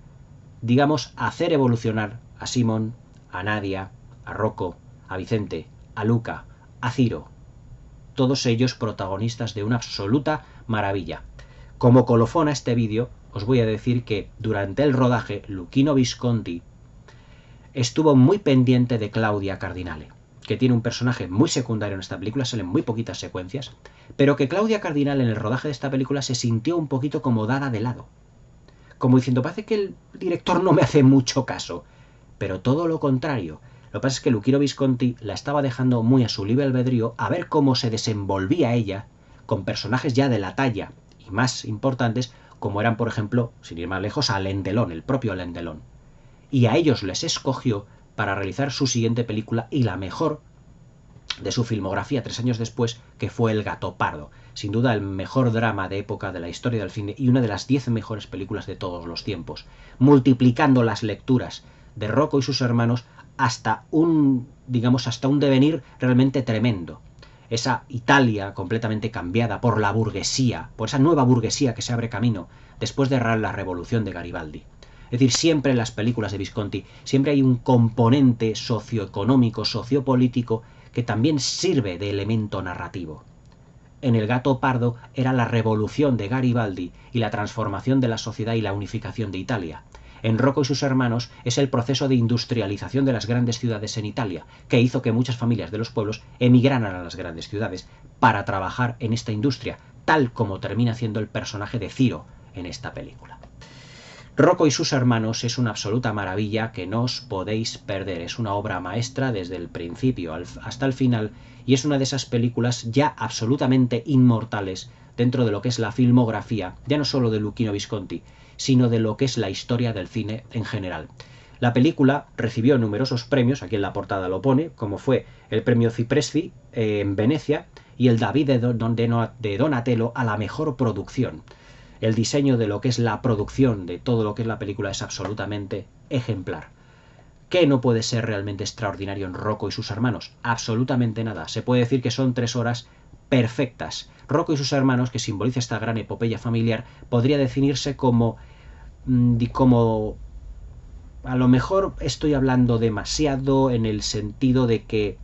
digamos, hacer evolucionar a Simón, a Nadia, a Rocco, a Vicente, a Luca, a Ciro, todos ellos protagonistas de una absoluta maravilla. Como colofón a este vídeo, os voy a decir que durante el rodaje, Luchino Visconti estuvo muy pendiente de Claudia Cardinale, que tiene un personaje muy secundario en esta película, salen muy poquitas secuencias, pero que Claudia Cardinale en el rodaje de esta película se sintió un poquito como dada de lado. Como diciendo, parece que el director no me hace mucho caso, pero todo lo contrario. Lo que pasa es que Luchino Visconti la estaba dejando muy a su libre albedrío a ver cómo se desenvolvía ella con personajes ya de la talla y más importantes, como eran, por ejemplo, sin ir más lejos, Alain Delon, el propio Alain Delon. Y a ellos les escogió para realizar su siguiente película y la mejor de su filmografía 3 años después, que fue El gato pardo. Sin duda el mejor drama de época de la historia del cine y una de las 10 mejores películas de todos los tiempos, multiplicando las lecturas de Rocco y sus hermanos hasta un devenir realmente tremendo. Esa Italia completamente cambiada por la burguesía, por esa nueva burguesía que se abre camino después de la revolución de Garibaldi. Es decir, siempre en las películas de Visconti, siempre hay un componente socioeconómico, sociopolítico, que también sirve de elemento narrativo. En El gato pardo era la revolución de Garibaldi y la transformación de la sociedad y la unificación de Italia. En Rocco y sus hermanos es el proceso de industrialización de las grandes ciudades en Italia, que hizo que muchas familias de los pueblos emigraran a las grandes ciudades para trabajar en esta industria, tal como termina siendo el personaje de Ciro en esta película. Rocco y sus hermanos es una absoluta maravilla que no os podéis perder. Es una obra maestra desde el principio hasta el final y es una de esas películas ya absolutamente inmortales dentro de lo que es la filmografía, ya no solo de Luchino Visconti, sino de lo que es la historia del cine en general. La película recibió numerosos premios, aquí en la portada lo pone, como fue el premio Cipressi en Venecia y el David de Donatello a la mejor producción. El diseño de lo que es la producción de todo lo que es la película es absolutamente ejemplar. ¿Qué no puede ser realmente extraordinario en Rocco y sus hermanos? Absolutamente nada. Se puede decir que son 3 horas perfectas. Rocco y sus hermanos, que simboliza esta gran epopeya familiar, podría definirse como a lo mejor estoy hablando demasiado en el sentido de que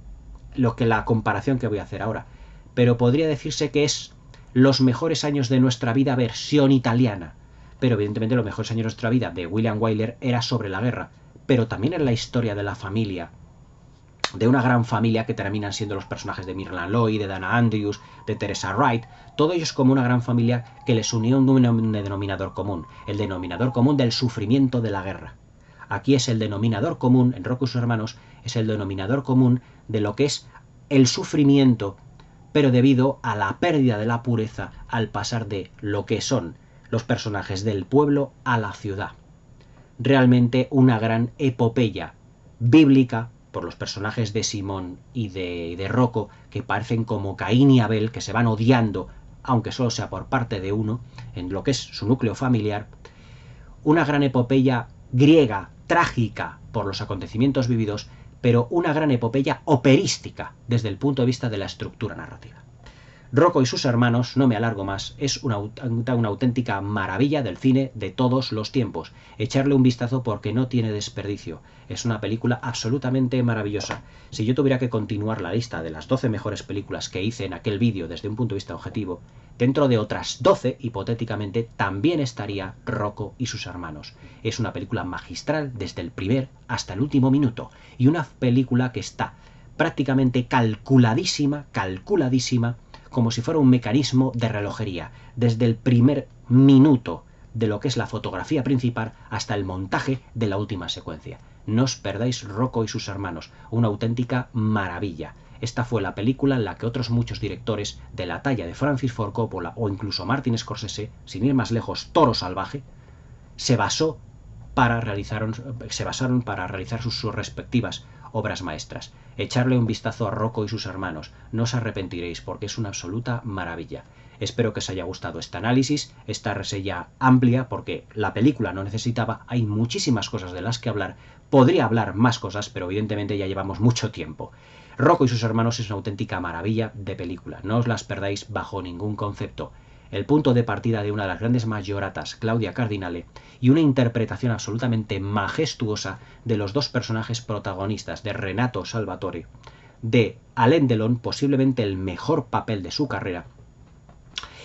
la comparación que voy a hacer ahora, pero podría decirse que es los mejores años de nuestra vida versión italiana. Pero evidentemente los mejores años de nuestra vida de William Wyler era sobre la guerra, pero también en la historia de la familia de una gran familia que terminan siendo los personajes de Mirna Loy, de Dana Andrews, de Teresa Wright, todo ello es como una gran familia que les unió un denominador común, el denominador común del sufrimiento de la guerra. Aquí es el denominador común, en Rocco y sus hermanos, es el denominador común de lo que es el sufrimiento, pero debido a la pérdida de la pureza al pasar de lo que son los personajes del pueblo a la ciudad. Realmente una gran epopeya bíblica por los personajes de Simón y de Rocco, que parecen como Caín y Abel, que se van odiando, aunque solo sea por parte de uno, en lo que es su núcleo familiar. Una gran epopeya griega, trágica por los acontecimientos vividos, pero una gran epopeya operística desde el punto de vista de la estructura narrativa. Rocco y sus hermanos, no me alargo más, es una auténtica maravilla del cine de todos los tiempos. Echarle un vistazo porque no tiene desperdicio. Es una película absolutamente maravillosa. Si yo tuviera que continuar la lista de las 12 mejores películas que hice en aquel vídeo desde un punto de vista objetivo, dentro de otras 12, hipotéticamente, también estaría Rocco y sus hermanos. Es una película magistral desde el primer hasta el último minuto. Y una película que está prácticamente calculadísima, como si fuera un mecanismo de relojería, desde el primer minuto de lo que es la fotografía principal hasta el montaje de la última secuencia. No os perdáis Rocco y sus hermanos, una auténtica maravilla. Esta fue la película en la que otros muchos directores de la talla de Francis Ford Coppola o incluso Martin Scorsese, sin ir más lejos, Toro Salvaje, se basaron para realizar sus respectivas obras maestras. Echarle un vistazo a Rocco y sus hermanos, no os arrepentiréis porque es una absoluta maravilla. Espero que os haya gustado este análisis, esta reseña amplia, porque la película no necesitaba, hay muchísimas cosas de las que hablar, podría hablar más cosas, pero evidentemente ya llevamos mucho tiempo. Rocco y sus hermanos es una auténtica maravilla de película, no os las perdáis bajo ningún concepto. El punto de partida de una de las grandes mayoratas, Claudia Cardinale, y una interpretación absolutamente majestuosa de los dos personajes protagonistas, de Renato Salvatore, de Alain Delon, posiblemente el mejor papel de su carrera,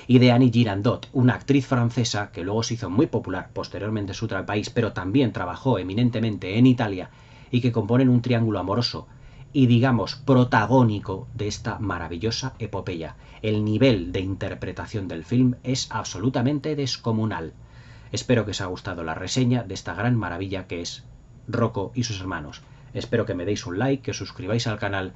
y de Annie Girardot, una actriz francesa que luego se hizo muy popular posteriormente en su país, pero también trabajó eminentemente en Italia, y que componen un triángulo amoroso y, digamos, protagónico de esta maravillosa epopeya. El nivel de interpretación del film es absolutamente descomunal. Espero que os haya gustado la reseña de esta gran maravilla que es Rocco y sus hermanos. Espero que me deis un like, que os suscribáis al canal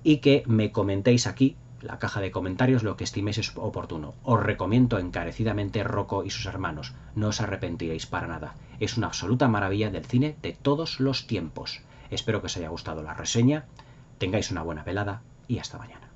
y que me comentéis aquí, en la caja de comentarios, lo que estiméis oportuno. Os recomiendo encarecidamente Rocco y sus hermanos. No os arrepentiréis para nada. Es una absoluta maravilla del cine de todos los tiempos. Espero que os haya gustado la reseña, tengáis una buena velada y hasta mañana.